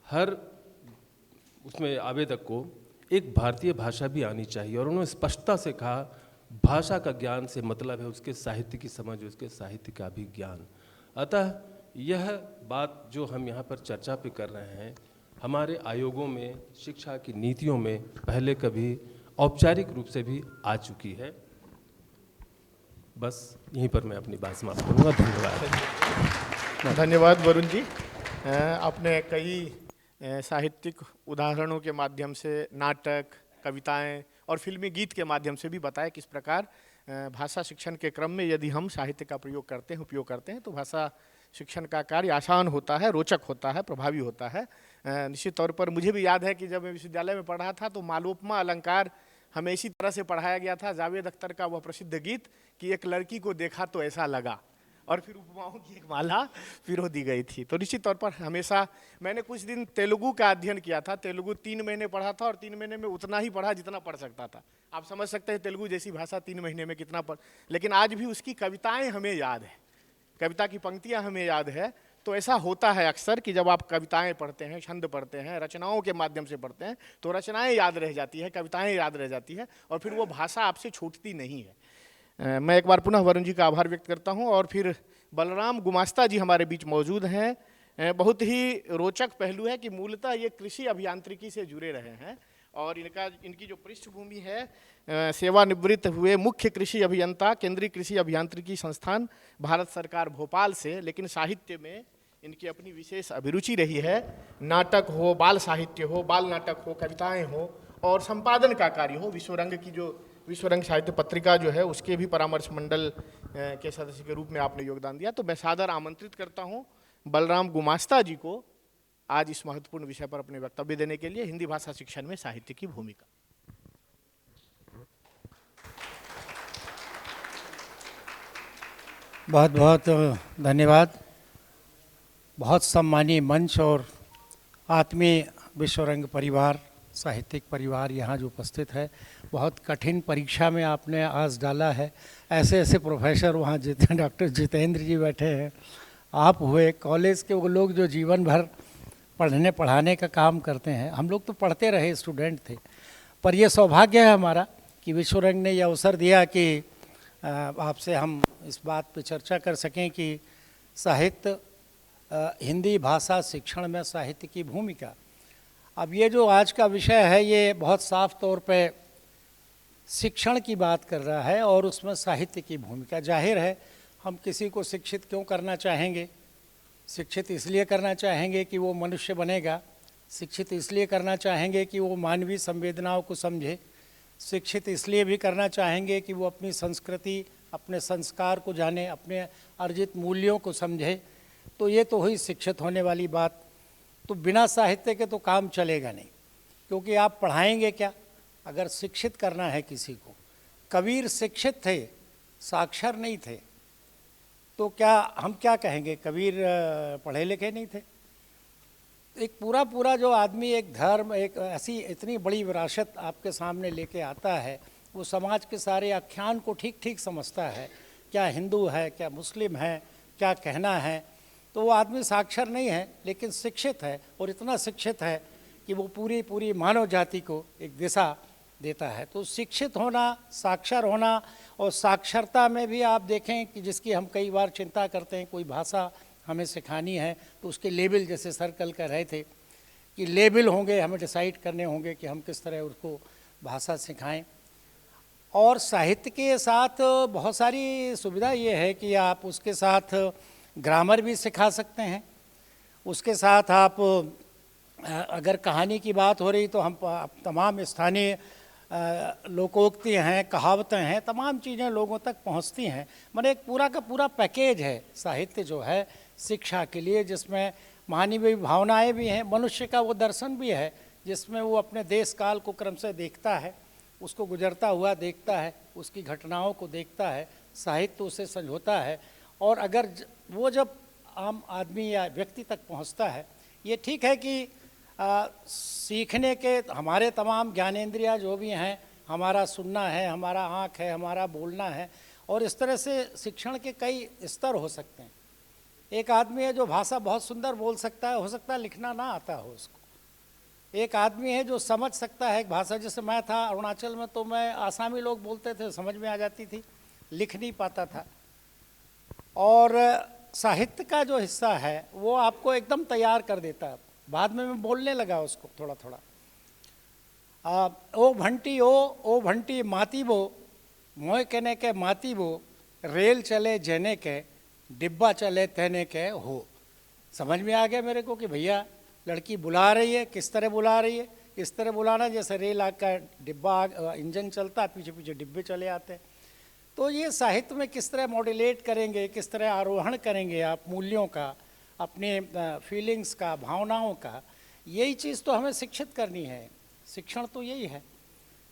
हर उसमें आवेदक को एक भारतीय भाषा भी आनी चाहिए, और उन्होंने स्पष्टता से कहा भाषा का ज्ञान से मतलब है उसके साहित्य की समझ, उसके साहित्य का भी ज्ञान। अतः यह बात जो हम यहाँ पर चर्चा पे कर रहे हैं, हमारे आयोगों में, शिक्षा की नीतियों में पहले कभी औपचारिक रूप से भी आ चुकी है। बस यहीं पर मैं अपनी बात समाप्त करूँगा। धन्यवाद। धन्यवाद वरुण जी। आपने कई साहित्यिक उदाहरणों के माध्यम से, नाटक, कविताएं और फिल्मी गीत के माध्यम से भी बताया किस प्रकार भाषा शिक्षण के क्रम में यदि हम साहित्य का प्रयोग करते हैं, उपयोग करते हैं, तो भाषा शिक्षण का कार्य आसान होता है, रोचक होता है, प्रभावी होता है। निश्चित तौर पर मुझे भी याद है कि जब मैं विश्वविद्यालय में पढ़ा था तो मालोपमा अलंकार हमें इसी तरह से पढ़ाया गया था। जावेद अख्तर का वह प्रसिद्ध गीत कि एक लड़की को देखा तो ऐसा लगा, और फिर उपमाओं की एक माला पिरो दी गई थी। तो निश्चित तौर पर हमेशा मैंने कुछ दिन तेलुगु का अध्ययन किया था। तेलुगु 3 महीने पढ़ा था और 3 महीने में उतना ही पढ़ा जितना पढ़ सकता था। आप समझ सकते हैं तेलुगु जैसी भाषा 3 महीने में कितना पढ़, लेकिन आज भी उसकी कविताएं हमें याद है, कविता की पंक्तियां हमें याद है। तो ऐसा होता है अक्सर कि जब आप कविताएं पढ़ते हैं, छंद पढ़ते हैं, रचनाओं के माध्यम से पढ़ते हैं, तो रचनाएं याद रह जाती है, कविताएं याद रह जाती है, और फिर वो भाषा आपसे छूटती नहीं है। मैं एक बार पुनः वरुण जी का आभार व्यक्त करता हूं। और फिर बलराम गुमास्ता जी हमारे बीच मौजूद हैं। बहुत ही रोचक पहलू है कि मूलतः ये कृषि अभियांत्रिकी से जुड़े रहे हैं, और इनकी जो पृष्ठभूमि है, सेवानिवृत्त हुए मुख्य कृषि अभियंता, केंद्रीय कृषि अभियांत्रिकी संस्थान, भारत सरकार भोपाल से, लेकिन साहित्य में इनकी अपनी विशेष अभिरुचि रही है। नाटक हो, बाल साहित्य हो, बाल नाटक हो, कविताएं हो, और संपादन का कार्य हो। विश्वरंग की जो विश्व रंग साहित्य पत्रिका जो है उसके भी परामर्श मंडल के सदस्य के रूप में आपने योगदान दिया। तो मैं सादर आमंत्रित करता हूं बलराम गुमास्ता जी को आज इस महत्वपूर्ण विषय पर अपने वक्तव्य देने के लिए, हिंदी भाषा शिक्षण में साहित्य की भूमिका। बहुत बहुत धन्यवाद। बहुत सम्मानीय मंच और आत्मीय विश्वरंग परिवार, साहित्यिक परिवार यहाँ जो उपस्थित है, बहुत कठिन परीक्षा में आपने आज डाला है। ऐसे ऐसे प्रोफेसर वहाँ डॉक्टर जितेंद्र जी बैठे हैं, आप हुए, कॉलेज के वो लोग जो जीवन भर पढ़ने पढ़ाने का काम करते हैं। हम लोग तो पढ़ते रहे, स्टूडेंट थे, पर यह सौभाग्य है हमारा कि विश्वरंग ने यह अवसर दिया कि आपसे हम इस बात पे चर्चा कर सकें कि साहित्य, हिंदी भाषा शिक्षण में साहित्य की भूमिका। अब ये जो आज का विषय है ये बहुत साफ तौर पे शिक्षण की बात कर रहा है और उसमें साहित्य की भूमिका। जाहिर है हम किसी को शिक्षित क्यों करना चाहेंगे? शिक्षित इसलिए करना चाहेंगे कि वो मनुष्य बनेगा, शिक्षित इसलिए करना चाहेंगे कि वो मानवीय संवेदनाओं को समझे, शिक्षित इसलिए भी करना चाहेंगे कि वो अपनी संस्कृति, अपने संस्कार को जाने, अपने अर्जित मूल्यों को समझे। तो ये तो हुई शिक्षित होने वाली बात। तो बिना साहित्य के तो काम चलेगा नहीं, क्योंकि आप पढ़ाएंगे क्या अगर शिक्षित करना है किसी को? कबीर शिक्षित थे, साक्षर नहीं थे, तो क्या हम क्या कहेंगे? कबीर पढ़े लिखे नहीं थे? एक पूरा जो आदमी एक धर्म, एक ऐसी इतनी बड़ी विरासत आपके सामने लेके आता है, वो समाज के सारे आख्यान को ठीक ठीक समझता है, क्या हिंदू है, क्या मुस्लिम है, क्या कहना है। तो वो आदमी साक्षर नहीं है लेकिन शिक्षित है, और इतना शिक्षित है कि वो पूरी मानव जाति को एक दिशा देता है। तो शिक्षित होना, साक्षर होना, और साक्षरता में भी आप देखें कि जिसकी हम कई बार चिंता करते हैं, कोई भाषा हमें सिखानी है तो उसके लेबल, जैसे सर कल कह रहे थे कि लेबल होंगे, हमें डिसाइड करने होंगे कि हम किस तरह उसको भाषा सिखाएं। और साहित्य के साथ बहुत सारी सुविधा ये है कि आप उसके साथ ग्रामर भी सिखा सकते हैं, उसके साथ आप अगर कहानी की बात हो रही तो हम तमाम स्थानीय लोकोक्ति हैं, कहावतें हैं, तमाम चीज़ें लोगों तक पहुंचती हैं। मतलब एक पूरा का पूरा पैकेज है साहित्य जो है शिक्षा के लिए, जिसमें मानवीय भावनाएं भी हैं, मनुष्य का वो दर्शन भी है जिसमें वो अपने देश काल को क्रमशः देखता है, उसको गुजरता हुआ देखता है, उसकी घटनाओं को देखता है, साहित्य उसे समझौता है। और अगर वो जब आम आदमी या व्यक्ति तक पहुंचता है, ये ठीक है कि सीखने के हमारे तमाम ज्ञानेंद्रियाँ जो भी हैं, हमारा सुनना है, हमारा आँख है, हमारा बोलना है, और इस तरह से शिक्षण के कई स्तर हो सकते हैं। एक आदमी है जो भाषा बहुत सुंदर बोल सकता है, हो सकता है लिखना ना आता हो उसको। एक आदमी है जो समझ सकता है एक भाषा, जैसे मैं था अरुणाचल में तो मैं आसामी लोग बोलते थे, समझ में आ जाती थी, लिख नहीं पाता था। और साहित्य का जो हिस्सा है वो आपको एकदम तैयार कर देता है। बाद में मैं बोलने लगा उसको थोड़ा थोड़ा। ओ भंटी माती बो, मोय कहने के माती बो, रेल चले जेने के, डिब्बा चले तहने के हो। समझ में आ गया मेरे को कि भैया लड़की बुला रही है, किस तरह बुला रही है, इस तरह बुलाना जैसे रेल का डिब्बा इंजन चलता है, पीछे पीछे डिब्बे चले आते हैं। तो ये साहित्य में किस तरह मॉड्यूलेट करेंगे, किस तरह आरोहण करेंगे आप मूल्यों का, अपने फीलिंग्स का, भावनाओं का, यही चीज़ तो हमें शिक्षित करनी है। शिक्षण तो यही है।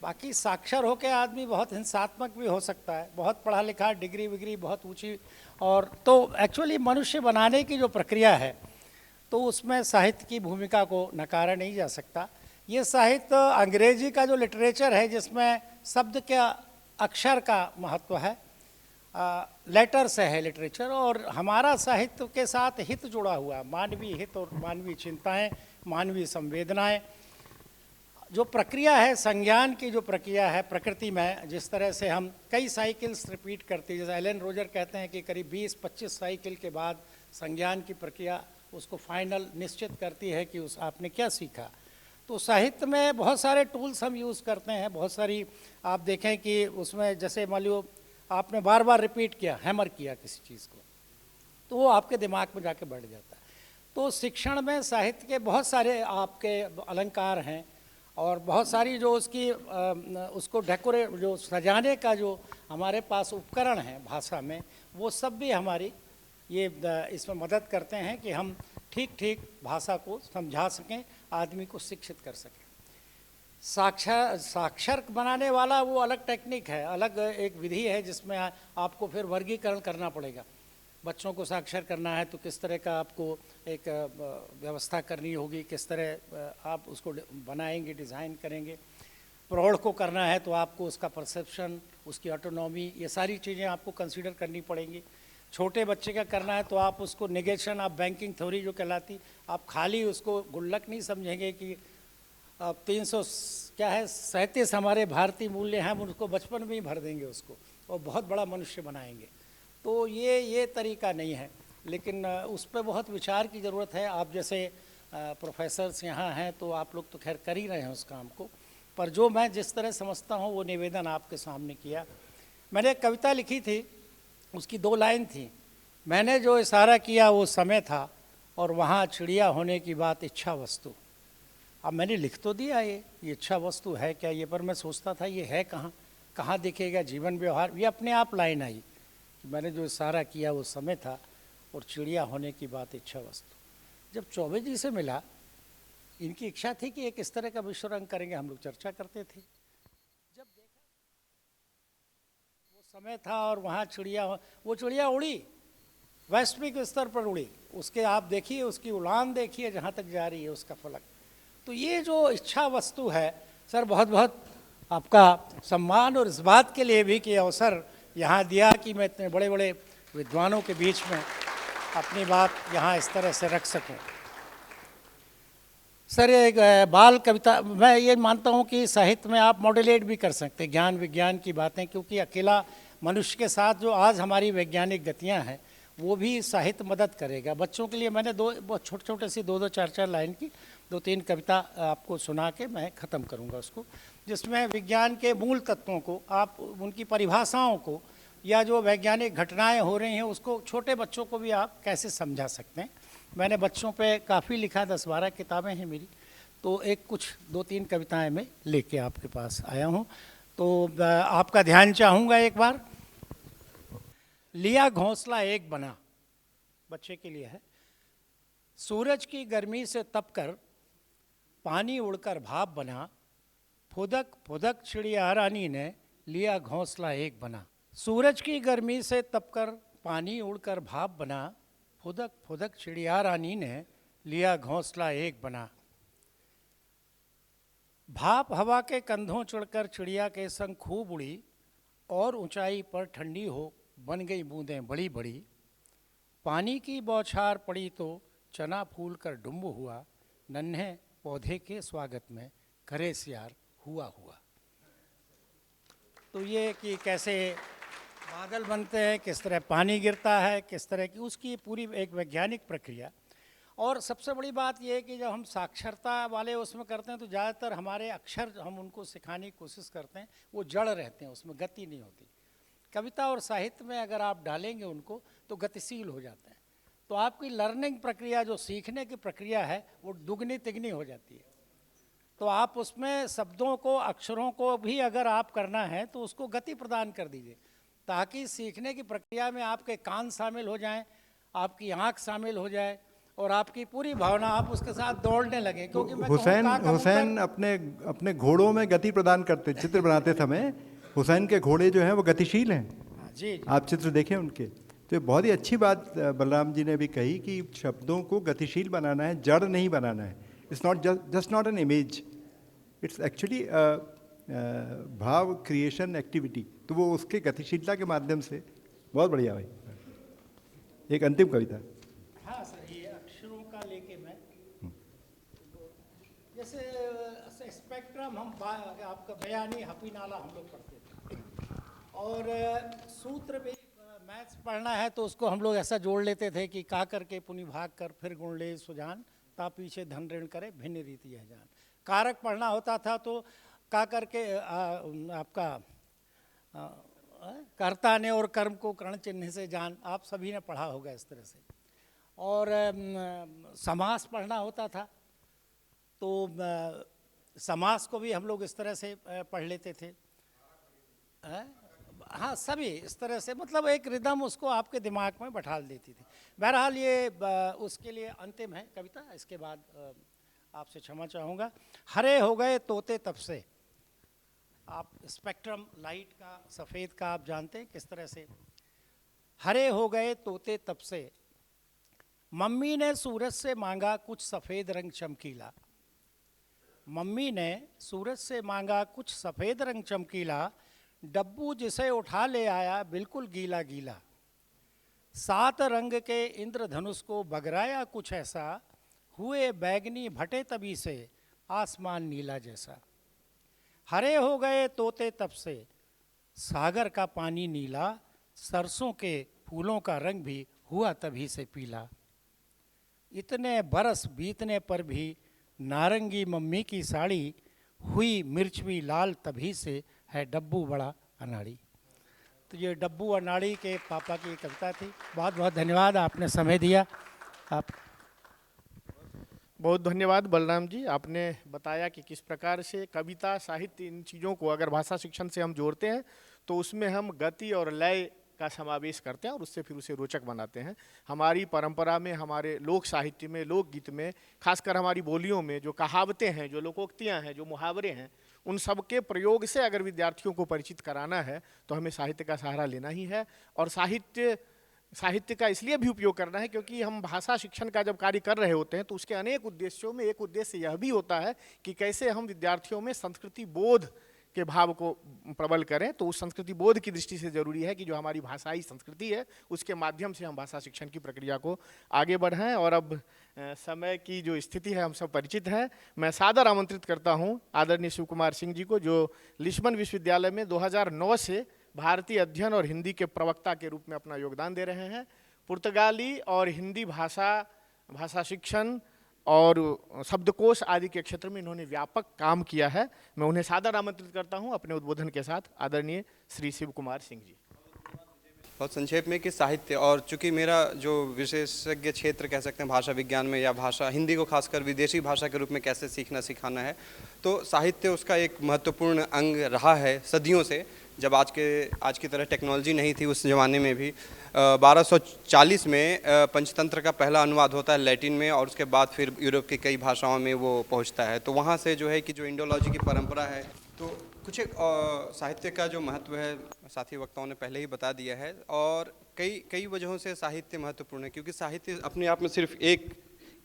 बाकी साक्षर होकर आदमी बहुत हिंसात्मक भी हो सकता है, बहुत पढ़ा लिखा, डिग्री विग्री बहुत ऊंची, और तो एक्चुअली मनुष्य बनाने की जो प्रक्रिया है तो उसमें साहित्य की भूमिका को नकारा नहीं जा सकता। ये साहित्य अंग्रेजी का जो लिटरेचर है जिसमें शब्द के अक्षर का महत्व है, लेटर से है लिटरेचर, और हमारा साहित्य के साथ हित जुड़ा हुआ है, मानवीय हित और मानवीय चिंताएं, मानवीय संवेदनाएं। जो प्रक्रिया है, संज्ञान की जो प्रक्रिया है प्रकृति में, जिस तरह से हम कई साइकिल्स रिपीट करते हैं, जैसे एलन रोजर कहते हैं कि करीब 20-25 साइकिल के बाद संज्ञान की प्रक्रिया उसको फाइनल निश्चित करती है कि आपने क्या सीखा। तो साहित्य में बहुत सारे टूल्स हम यूज़ करते हैं, बहुत सारी आप देखें कि उसमें जैसे मान लो आपने बार बार रिपीट किया, हैमर किया किसी चीज़ को, तो वो आपके दिमाग में जाके बैठ जाता है। तो शिक्षण में साहित्य के बहुत सारे आपके अलंकार हैं, और बहुत सारी जो उसकी उसको डेकोरेट जो सजाने का जो हमारे पास उपकरण हैं भाषा में, वो सब भी हमारी ये इसमें मदद करते हैं कि हम ठीक ठीक भाषा को समझा सकें, आदमी को शिक्षित कर सकें। साक्षर बनाने वाला वो अलग टेक्निक है, अलग एक विधि है जिसमें आपको फिर वर्गीकरण करना पड़ेगा। बच्चों को साक्षर करना है तो किस तरह का आपको एक व्यवस्था करनी होगी, किस तरह आप उसको बनाएंगे, डिज़ाइन करेंगे। प्रौढ़ को करना है तो आपको उसका परसेप्शन, उसकी ऑटोनॉमी, ये सारी चीज़ें आपको कंसीडर करनी पड़ेंगी। छोटे बच्चे का करना है तो आप उसको नेगेशन ऑफ बैंकिंग थ्योरी जो कहलाती, आप खाली उसको गुल्लक नहीं समझेंगे कि अब 337 हमारे भारतीय मूल्य हैं, हम उसको बचपन में ही भर देंगे उसको और बहुत बड़ा मनुष्य बनाएंगे। तो ये तरीका नहीं है, लेकिन उस पर बहुत विचार की ज़रूरत है। आप जैसे प्रोफेसर्स यहाँ हैं तो आप लोग तो खैर कर ही रहे हैं उस काम को, पर जो मैं जिस तरह समझता हूँ वो निवेदन आपके सामने किया। मैंने एक कविता लिखी थी, उसकी 2 लाइन थी। मैंने जो इशारा किया वो समय था और वहाँ चिड़िया होने की बात इच्छा वस्तु। अब मैंने लिख तो दिया ये इच्छा वस्तु है क्या ये, पर मैं सोचता था ये है कहाँ दिखेगा जीवन व्यवहार। ये अपने आप लाइन आई कि मैंने जो इशारा किया वो समय था और चिड़िया होने की बात इच्छा वस्तु। जब चौबे जी से मिला, इनकी इच्छा थी कि एक इस तरह का विश्व रंग करेंगे, हम लोग चर्चा करते थे। जब देखा वो समय था और वहाँ वो चिड़िया उड़ी, वैश्विक स्तर पर उड़ी। उसके आप देखिए, उसकी उड़ान देखिए जहाँ तक जा रही है उसका फलक। तो ये जो इच्छा वस्तु है सर, बहुत बहुत आपका सम्मान, और इस बात के लिए भी कि अवसर यहाँ दिया कि मैं इतने बड़े बड़े विद्वानों के बीच में अपनी बात यहाँ इस तरह से रख सकूं। सर एक बाल कविता, मैं ये मानता हूँ कि साहित्य में आप मॉड्यूलेट भी कर सकते हैं ज्ञान विज्ञान की बातें, क्योंकि अकेला मनुष्य के साथ जो आज हमारी वैज्ञानिक गतियाँ हैं वो भी साहित्य मदद करेगा। बच्चों के लिए मैंने बहुत छोटे छोटे सी 2-2 4-4 लाइन की 2-3 कविता आपको सुना के मैं ख़त्म करूँगा उसको, जिसमें विज्ञान के मूल तत्वों को, आप उनकी परिभाषाओं को, या जो वैज्ञानिक घटनाएं हो रही हैं उसको छोटे बच्चों को भी आप कैसे समझा सकते हैं। मैंने बच्चों पे काफ़ी लिखा, 10-12 किताबें हैं मेरी, तो एक कुछ 2-3 कविताएं मैं लेके आपके पास आया हूँ। तो आपका ध्यान चाहूँगा एक बार। लिया घोंसला एक बना, बच्चे के लिए है। सूरज की गर्मी से तपकर पानी उड़कर भाप बना, फुदक फुदक चिड़िया रानी ने लिया घोंसला एक बना। सूरज की गर्मी से तपकर पानी उड़कर भाप बना, फुदक फुदक चिड़िया रानी ने लिया घोंसला एक बना। भाप हवा के कंधों चढ़कर चिड़िया के संग खूब उड़ी, और ऊंचाई पर ठंडी हो बन गई बूंदें बड़ी बड़ी। पानी की बौछार पड़ी तो चना फूल कर डुम्ब हुआ, नन्हे पौधे के स्वागत में करे सियार हुआ हुआ। तो ये कि कैसे बादल बनते हैं, किस तरह पानी गिरता है, किस तरह की उसकी पूरी एक वैज्ञानिक प्रक्रिया। और सबसे बड़ी बात यह है कि जब हम साक्षरता वाले उसमें करते हैं तो ज़्यादातर हमारे अक्षर हम उनको सिखाने की कोशिश करते हैं, वो जड़ रहते हैं, उसमें गति नहीं होती। कविता और साहित्य में अगर आप डालेंगे उनको तो गतिशील हो जाते हैं, तो आपकी लर्निंग प्रक्रिया, जो सीखने की प्रक्रिया है, वो दुगनी तिगनी हो जाती है। तो आप उसमें शब्दों को, अक्षरों को भी अगर आप करना है तो उसको गति प्रदान कर दीजिए, ताकि सीखने की प्रक्रिया में आपके कान शामिल हो जाएं, आपकी आँख शामिल हो जाए और आपकी पूरी भावना, आप उसके साथ दौड़ने लगे। क्योंकि मैं हुसैन अपने घोड़ों में गति प्रदान करते, चित्र बनाते समय हुसैन के घोड़े जो हैं वो गतिशील हैं। जी। आप चित्र देखें उनके, तो बहुत ही अच्छी बात बलराम जी ने भी कही कि शब्दों को गतिशील बनाना है, जड़ नहीं बनाना है। It's not just not an image, it's actually भाव क्रिएशन एक्टिविटी। तो वो उसके गतिशीलता के माध्यम से बहुत बढ़िया भाई। एक अंतिम कविता। हाँ सर, ये अक्षरों का लेके मैं जैसे स्पेक्ट्रम हम आपका बयानी हफी नाला हम लोग पढ़ते थे, और सूत्र भी मैथ्स पढ़ना है तो उसको हम लोग ऐसा जोड़ लेते थे कि का करके पुनि भाग कर फिर गुण ले सुजान, ता पीछे धन ऋण करे भिन्न रीति है जान। कारक पढ़ना होता था तो का करके आपका कर्ता ने और कर्म को कर्ण चिन्ह से जान, आप सभी ने पढ़ा होगा इस तरह से। और समास पढ़ना होता था तो समास को भी हम लोग इस तरह से पढ़ लेते थे। हाँ, सभी इस तरह से, मतलब एक रिदम उसको आपके दिमाग में बैठा देती थी। बहरहाल ये उसके लिए अंतिम है कविता, इसके बाद आपसे क्षमा चाहूँगा। हरे हो गए तोते तब से। आप स्पेक्ट्रम लाइट का, सफ़ेद का आप जानते हैं किस तरह से। हरे हो गए तोते तब से, मम्मी ने सूरज से मांगा कुछ सफ़ेद रंग चमकीला। मम्मी ने सूरज से मांगा कुछ सफ़ेद रंग चमकीला, डब्बू जिसे उठा ले आया बिल्कुल गीला गीला। 7 रंग के इंद्रधनुष को बगराया कुछ ऐसा, हुए बैगनी भटे तभी से आसमान नीला जैसा। हरे हो गए तोते तब से, सागर का पानी नीला, सरसों के फूलों का रंग भी हुआ तभी से पीला। इतने बरस बीतने पर भी नारंगी मम्मी की साड़ी, हुई मिर्च भी लाल तभी से है डब्बू बड़ा अनाड़ी। तो ये डब्बू अनाड़ी के पापा की कविता थी। बहुत बहुत धन्यवाद, आपने समय दिया। आप बहुत धन्यवाद बलराम जी, आपने बताया कि किस प्रकार से कविता, साहित्य, इन चीज़ों को अगर भाषा शिक्षण से हम जोड़ते हैं तो उसमें हम गति और लय का समावेश करते हैं और उससे फिर उसे रोचक बनाते हैं। हमारी परंपरा में, हमारे लोक साहित्य में, लोकगीत में, खासकर हमारी बोलियों में जो कहावतें हैं, जो लोकोक्तियाँ हैं, जो मुहावरे हैं, उन सब के प्रयोग से अगर विद्यार्थियों को परिचित कराना है तो हमें साहित्य का सहारा लेना ही है। और साहित्य का इसलिए भी उपयोग करना है क्योंकि हम भाषा शिक्षण का जब कार्य कर रहे होते हैं तो उसके अनेक उद्देश्यों में एक उद्देश्य यह भी होता है कि कैसे हम विद्यार्थियों में संस्कृति बोध के भाव को प्रबल करें। तो उस संस्कृति बोध की दृष्टि से जरूरी है कि जो हमारी भाषाई संस्कृति है उसके माध्यम से हम भाषा शिक्षण की प्रक्रिया को आगे बढ़ाएं। और अब समय की जो स्थिति है हम सब परिचित हैं। मैं सादर आमंत्रित करता हूं आदरणीय शिव कुमार सिंह जी को, जो लिस्बन विश्वविद्यालय में 2009 से भारतीय अध्ययन और हिंदी के प्रवक्ता के रूप में अपना योगदान दे रहे हैं। पुर्तगाली और हिंदी भाषा शिक्षण और शब्दकोश आदि के क्षेत्र में इन्होंने व्यापक काम किया है। मैं उन्हें सादर आमंत्रित करता हूं अपने उद्बोधन के साथ। आदरणीय श्री शिव कुमार सिंह जी। बहुत संक्षेप में कि साहित्य, और चूंकि मेरा जो विशेषज्ञ क्षेत्र कह सकते हैं भाषा विज्ञान में, या भाषा हिंदी को खासकर विदेशी भाषा के रूप में कैसे सीखना सिखाना है, तो साहित्य उसका एक महत्वपूर्ण अंग रहा है सदियों से। जब आज की तरह टेक्नोलॉजी नहीं थी उस ज़माने में भी 1240 में पंचतंत्र का पहला अनुवाद होता है लैटिन में, और उसके बाद फिर यूरोप की कई भाषाओं में वो पहुंचता है। तो वहाँ से जो है कि जो इंडोलॉजी की परंपरा है, तो कुछ एक साहित्य का जो महत्व है साथी वक्ताओं ने पहले ही बता दिया है। और कई वजहों से साहित्य महत्वपूर्ण है, क्योंकि साहित्य अपने आप में सिर्फ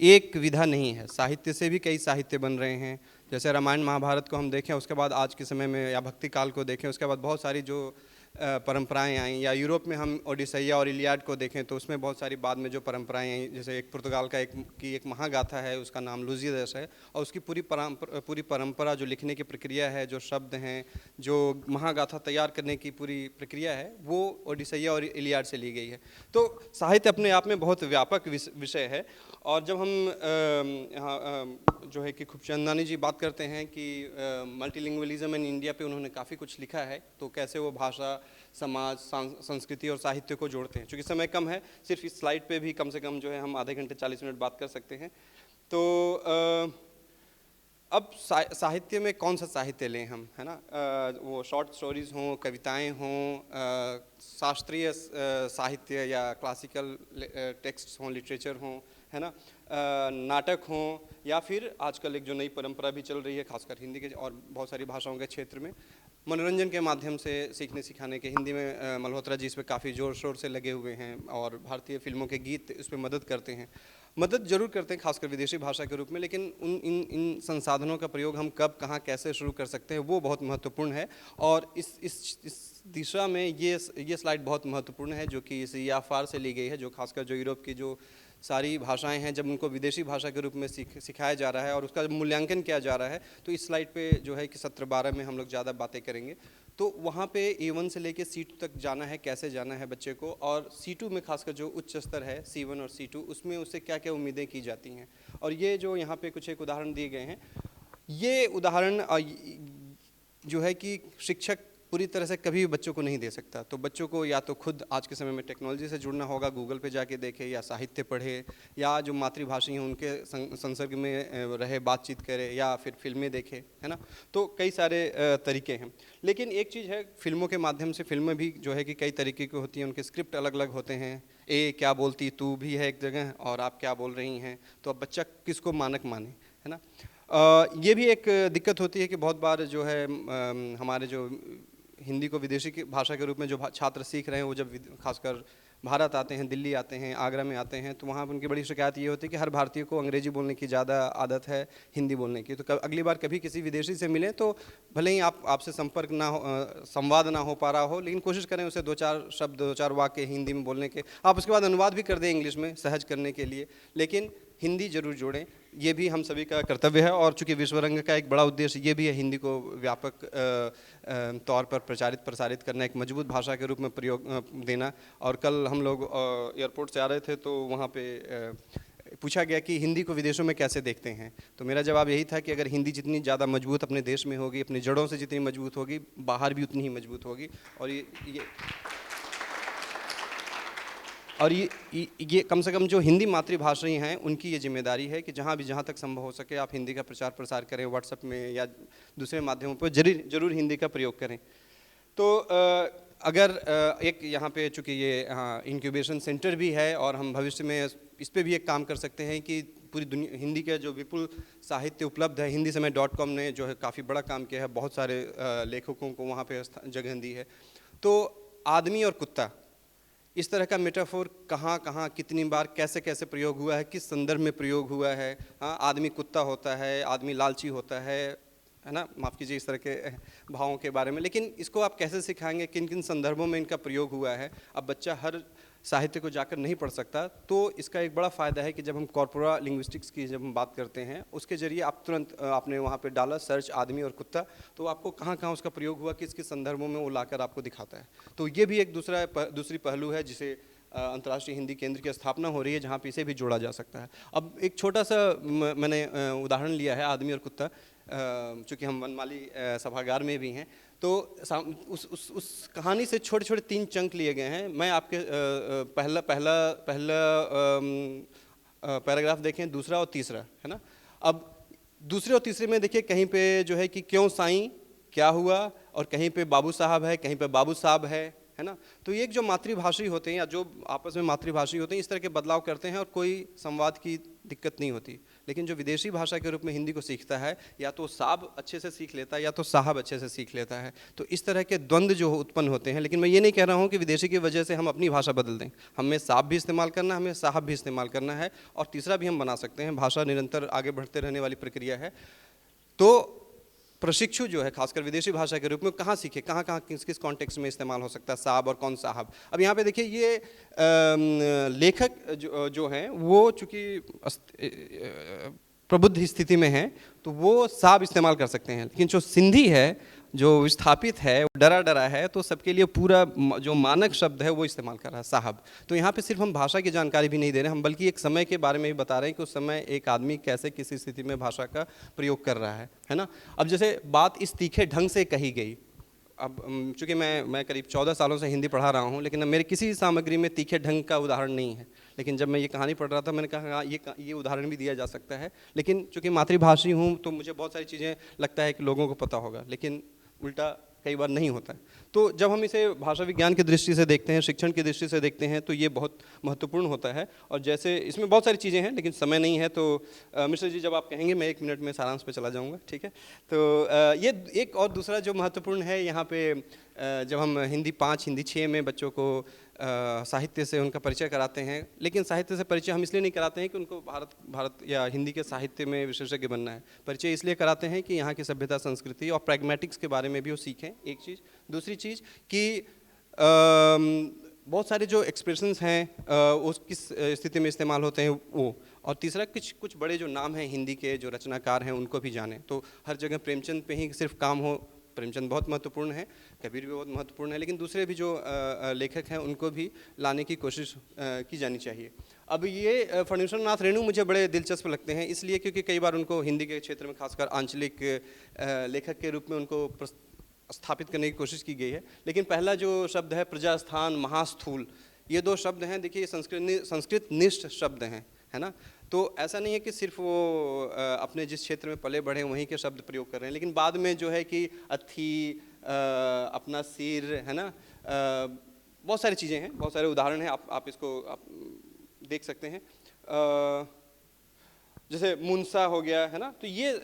एक विधा नहीं है। साहित्य से भी कई साहित्य बन रहे हैं। जैसे रामायण महाभारत को हम देखें, उसके बाद आज के समय में, या भक्ति काल को देखें, उसके बाद बहुत सारी जो परंपराएं आई, या यूरोप में हम ओडिसैया और इलियाड को देखें तो उसमें बहुत सारी बाद में जो परंपराएं आई, जैसे एक पुर्तगाल का एक महागाथा है, उसका नाम लुजियस है, और उसकी पूरी परंपरा जो लिखने की प्रक्रिया है, जो शब्द हैं, जो महागाथा तैयार करने की पूरी प्रक्रिया है, वो ओडिसैया और इलियाड से ली गई है। तो साहित्य अपने आप में बहुत व्यापक विषय है। और जब हम यहाँ जो है कि खूबचंदानी जी बात करते हैं कि मल्टीलिंगुअलिज्म इन इंडिया पे उन्होंने काफ़ी कुछ लिखा है, तो कैसे वो भाषा, समाज, संस्कृति और साहित्य को जोड़ते हैं। चूँकि समय कम है, सिर्फ इस स्लाइड पे भी कम से कम जो है हम आधे घंटे 40 मिनट बात कर सकते हैं। तो अब साहित्य में कौन सा साहित्य लें हम, है ना? वो शॉर्ट स्टोरीज हों, कविताएं हों, शास्त्रीय साहित्य या क्लासिकल टेक्स्ट हों, लिटरेचर हों, है ना, नाटक हों, या फिर आजकल एक जो नई परंपरा भी चल रही है खासकर हिंदी के और बहुत सारी भाषाओं के क्षेत्र में, मनोरंजन के माध्यम से सीखने सिखाने के। हिंदी में मल्होत्रा जी इस पर काफ़ी ज़ोर शोर से लगे हुए हैं, और भारतीय फिल्मों के गीत इस पर मदद करते हैं, मदद जरूर करते हैं खासकर विदेशी भाषा के रूप में। लेकिन इन संसाधनों का प्रयोग हम कब, कहाँ, कैसे शुरू कर सकते हैं, वो बहुत महत्वपूर्ण है। और इस दिशा में ये स्लाइड बहुत महत्वपूर्ण है, जो कि इस याफार से ली गई है, जो खासकर जो यूरोप की जो सारी भाषाएं हैं, जब उनको विदेशी भाषा के रूप में सिखाया जा रहा है और उसका मूल्यांकन किया जा रहा है, तो इस स्लाइड पे जो है कि सत्र 12 में हम लोग ज़्यादा बातें करेंगे। तो वहाँ पे A1 से लेके C2 तक जाना है, कैसे जाना है बच्चे को, और C2 में खासकर जो उच्च स्तर है C1 और C2, उसमें उससे क्या क्या उम्मीदें की जाती हैं। और ये जो यहाँ पे कुछ एक उदाहरण दिए गए हैं, ये उदाहरण जो है कि शिक्षक पूरी तरह से कभी भी बच्चों को नहीं दे सकता। तो बच्चों को या तो खुद आज के समय में टेक्नोलॉजी से जुड़ना होगा, गूगल पे जाके देखे या साहित्य पढ़े, या जो मातृभाषी हैं उनके संसर्ग में रहे, बातचीत करे, या फिर फिल्में देखे, है ना। तो कई सारे तरीके हैं। लेकिन एक चीज़ है, फिल्मों के माध्यम से, फिल्में भी जो है कि कई तरीके की होती हैं, उनके स्क्रिप्ट अलग अलग होते हैं। ए क्या बोलती तू भी है एक जगह, और आप क्या बोल रही हैं, तो अब बच्चा किसको मानक माने, है ना। ये भी एक दिक्कत होती है कि बहुत बार जो है हमारे जो हिंदी को विदेशी की भाषा के रूप में जो छात्र सीख रहे हैं, वो जब खासकर भारत आते हैं, दिल्ली आते हैं, आगरा में आते हैं, तो वहाँ पर उनकी बड़ी शिकायत ये होती है कि हर भारतीय को अंग्रेजी बोलने की ज़्यादा आदत है हिंदी बोलने की। तो अगली बार कभी किसी विदेशी से मिलें तो भले ही आपसे संपर्क ना हो, संवाद ना हो पा रहा हो, लेकिन कोशिश करें उसे 2-4 शब्द, 2-4 वाक्य हिंदी में बोलने के। आप उसके बाद अनुवाद भी कर दें इंग्लिश में, सहज करने के लिए, लेकिन हिंदी जरूर जोड़ें। ये भी हम सभी का कर्तव्य है। और चूँकि विश्व रंग का एक बड़ा उद्देश्य ये भी है हिंदी को व्यापक तौर पर प्रसारित करना, एक मजबूत भाषा के रूप में प्रयोग देना। और कल हम लोग एयरपोर्ट से आ रहे थे तो वहाँ पे पूछा गया कि हिंदी को विदेशों में कैसे देखते हैं, तो मेरा जवाब यही था कि अगर हिंदी जितनी ज़्यादा मजबूत अपने देश में होगी, अपनी जड़ों से जितनी मजबूत होगी, बाहर भी उतनी ही मजबूत होगी। और ये कम से कम जो हिंदी मातृभाषी हैं उनकी ये जिम्मेदारी है कि जहाँ तक संभव हो सके आप हिंदी का प्रचार प्रसार करें, व्हाट्सएप में या दूसरे माध्यमों पर जरूर हिंदी का प्रयोग करें। तो अगर एक यहाँ पे चूँकि ये इंक्यूबेशन सेंटर भी है और हम भविष्य में इस पे भी एक काम कर सकते हैं कि पूरी दुनिया हिंदी का जो विपुल साहित्य उपलब्ध है, हिंदी समय .com ने जो है काफ़ी बड़ा काम किया है, बहुत सारे लेखकों को वहाँ पे जगह दी है। तो आदमी और कुत्ता, इस तरह का मेटाफोर कहाँ कितनी बार कैसे प्रयोग हुआ है, किस संदर्भ में प्रयोग हुआ है। हाँ, आदमी कुत्ता होता है, आदमी लालची होता है ना, माफ़ कीजिए इस तरह के भावों के बारे में, लेकिन इसको आप कैसे सिखाएंगे, किन किन संदर्भों में इनका प्रयोग हुआ है। अब बच्चा हर साहित्य को जाकर नहीं पढ़ सकता, तो इसका एक बड़ा फ़ायदा है कि जब हम कॉर्पोरा लिंग्विस्टिक्स की जब हम बात करते हैं, उसके जरिए आप तुरंत आपने वहाँ पे डाला सर्च आदमी और कुत्ता, तो आपको कहाँ उसका प्रयोग हुआ, किस किस संदर्भों में वो लाकर आपको दिखाता है। तो ये भी एक दूसरी पहलू है जिसे अंतर्राष्ट्रीय हिंदी केंद्र की स्थापना हो रही है, जहाँ पे इसे भी जोड़ा जा सकता है। अब एक छोटा सा मैंने उदाहरण लिया है आदमी और कुत्ता, चूँकि हम वनमाली सभागार में भी हैं, तो उस कहानी से छोटे छोटे 3 चंक लिए गए हैं। मैं आपके पहला पैराग्राफ देखें, दूसरा और तीसरा, है ना। अब दूसरे और तीसरे में देखिए कहीं पे जो है कि क्यों साईं, क्या हुआ, और कहीं पे बाबू साहब है, कहीं पे बाबू साहब है ना। तो ये एक जो मातृभाषी होते हैं या जो आपस में मातृभाषी होते हैं, इस तरह के बदलाव करते हैं और कोई संवाद की दिक्कत नहीं होती। लेकिन जो विदेशी भाषा के रूप में हिंदी को सीखता है, या तो साहब अच्छे से सीख लेता है या तो साहब अच्छे से सीख लेता है। तो इस तरह के द्वंद्व जो उत्पन्न होते हैं, लेकिन मैं ये नहीं कह रहा हूँ कि विदेशी की वजह से हम अपनी भाषा बदल दें। हमें साहब भी इस्तेमाल करना है, हमें साहब भी इस्तेमाल करना है, और तीसरा भी हम बना सकते हैं। भाषा निरंतर आगे बढ़ते रहने वाली प्रक्रिया है। तो प्रशिक्षु जो है खासकर विदेशी भाषा के रूप में कहाँ सीखे, कहाँ किस किस कॉन्टेक्स्ट में इस्तेमाल हो सकता है साहब और कौन साहब। अब यहाँ पे देखिए ये लेखक जो हैं वो चूँकि प्रबुद्ध स्थिति में हैं तो वो साहब इस्तेमाल कर सकते हैं, लेकिन जो सिंधी है, जो विस्थापित है, वो डरा है, तो सबके लिए पूरा जो मानक शब्द है वो इस्तेमाल कर रहा है साहब। तो यहाँ पे सिर्फ हम भाषा की जानकारी भी नहीं दे रहे हैं, हम बल्कि एक समय के बारे में भी बता रहे हैं कि उस समय एक आदमी कैसे किसी स्थिति में भाषा का प्रयोग कर रहा है ना। अब जैसे बात इस तीखे ढंग से कही गई, अब चूँकि मैं करीब 14 सालों से हिंदी पढ़ा रहा हूँ, लेकिन मेरे किसी सामग्री में तीखे ढंग का उदाहरण नहीं है। लेकिन जब मैं ये कहानी पढ़ रहा था, मैंने कहा ये उदाहरण भी दिया जा सकता है। लेकिन चूँकि मातृभाषी हूँ तो मुझे बहुत सारी चीज़ें लगता है कि लोगों को पता होगा, लेकिन उल्टा कई बार नहीं होता है। तो जब हम इसे भाषा विज्ञान की दृष्टि से देखते हैं, शिक्षण की दृष्टि से देखते हैं, तो ये बहुत महत्वपूर्ण होता है। और जैसे इसमें बहुत सारी चीज़ें हैं, लेकिन समय नहीं है, तो मिश्र जी जब आप कहेंगे मैं 1 मिनट में सारांश पे चला जाऊंगा, ठीक है। तो ये एक और दूसरा जो महत्वपूर्ण है यहाँ पे, जब हम हिंदी 5, हिंदी 6 में बच्चों को साहित्य से उनका परिचय कराते हैं, लेकिन साहित्य से परिचय हम इसलिए नहीं कराते हैं कि उनको भारत या हिंदी के साहित्य में विशेषज्ञ बनना है। परिचय इसलिए कराते हैं कि यहाँ की सभ्यता, संस्कृति और प्रैग्मेटिक्स के बारे में भी वो सीखें, एक चीज़। दूसरी चीज़ कि बहुत सारे जो एक्सप्रेशंस हैं उस किस स्थिति में इस्तेमाल होते हैं वो। और तीसरा कुछ बड़े जो नाम हैं हिंदी के, जो रचनाकार हैं, उनको भी जानें। तो हर जगह प्रेमचंद पे ही सिर्फ काम हो, प्रेमचंद बहुत महत्वपूर्ण है, कबीर भी बहुत महत्वपूर्ण है, लेकिन दूसरे भी जो लेखक हैं उनको भी लाने की कोशिश की जानी चाहिए। अब ये फणीश्वर नाथ रेणु मुझे बड़े दिलचस्प लगते हैं, इसलिए क्योंकि कई बार उनको हिंदी के क्षेत्र में खासकर आंचलिक लेखक के रूप में उनको स्थापित करने की कोशिश की गई है। लेकिन पहला जो शब्द है प्रजास्थान, महास्थूल, ये दो शब्द हैं, देखिए संस्कृत निष्ठ शब्द हैं, है ना। तो ऐसा नहीं है कि सिर्फ वो अपने जिस क्षेत्र में पले बढ़े वहीं के शब्द प्रयोग कर रहे हैं, लेकिन बाद में जो है कि अथी, अपना सिर, है ना, बहुत सारी चीज़ें हैं, बहुत सारे उदाहरण हैं, आप इसको आप देख सकते हैं। जैसे मुनसा हो गया, है ना, तो ये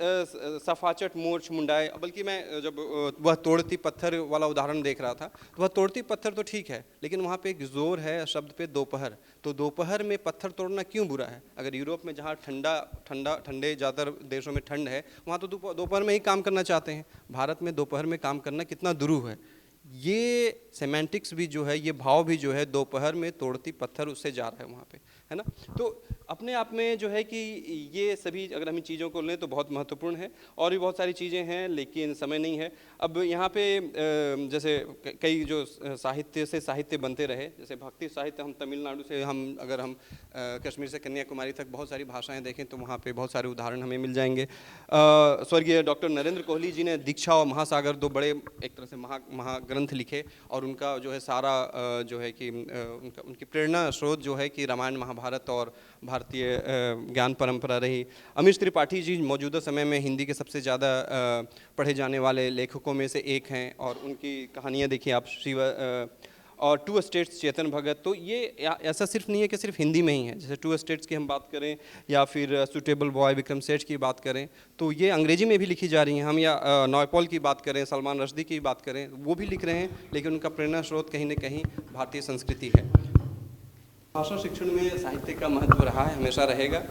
सफाचट, मोर्च, मुंडाए। बल्कि मैं जब वह तोड़ती पत्थर वाला उदाहरण देख रहा था, तो वह तोड़ती पत्थर तो ठीक है, लेकिन वहाँ पे एक जोर है शब्द पे दोपहर। तो दोपहर में पत्थर तोड़ना क्यों बुरा है? अगर यूरोप में जहाँ ठंडे ज़्यादातर देशों में ठंड है, वहाँ तो दोपहर में ही काम करना चाहते हैं। भारत में दोपहर में काम करना कितना दुरूह है। ये सेमेंटिक्स भी जो है, ये भाव भी जो है, दोपहर में तोड़ती पत्थर उससे जा रहा है वहाँ पे, है ना। तो अपने आप में जो है कि ये सभी अगर हम इन चीज़ों को लें तो बहुत महत्वपूर्ण है। और भी बहुत सारी चीज़ें हैं, लेकिन समय नहीं है। अब यहाँ पे जैसे कई जो साहित्य से साहित्य बनते रहे, जैसे भक्ति साहित्य, हम तमिलनाडु से अगर हम कश्मीर से कन्याकुमारी तक बहुत सारी भाषाएं देखें तो वहाँ पे बहुत सारे उदाहरण हमें मिल जाएंगे। स्वर्गीय डॉक्टर नरेंद्र कोहली जी ने दीक्षा और महासागर, दो बड़े एक तरह से महाग्रंथ लिखे, और उनका जो है सारा जो है कि उनकी प्रेरणा स्रोत जो है कि रामायण, महाभारत और भारतीय ज्ञान परंपरा रही। अमीश त्रिपाठी जी मौजूदा समय में हिंदी के सबसे ज़्यादा पढ़े जाने वाले लेखकों में से एक हैं, और उनकी कहानियाँ देखिए आप, और टू स्टेट्स, चेतन भगत। तो ये ऐसा सिर्फ नहीं है कि सिर्फ हिंदी में ही है। जैसे टू स्टेट्स की हम बात करें, या फिर सूटेबल बॉय, विक्रम सेठ की बात करें, तो ये अंग्रेजी में भी लिखी जा रही हैं। हम या नॉयपॉल की बात करें, सलमान रश्दी की बात करें, वो भी लिख रहे हैं, लेकिन उनका प्रेरणा स्रोत कहीं न कहीं भारतीय संस्कृति है। भाषा शिक्षण में साहित्य का महत्व रहा है, हमेशा रहेगा।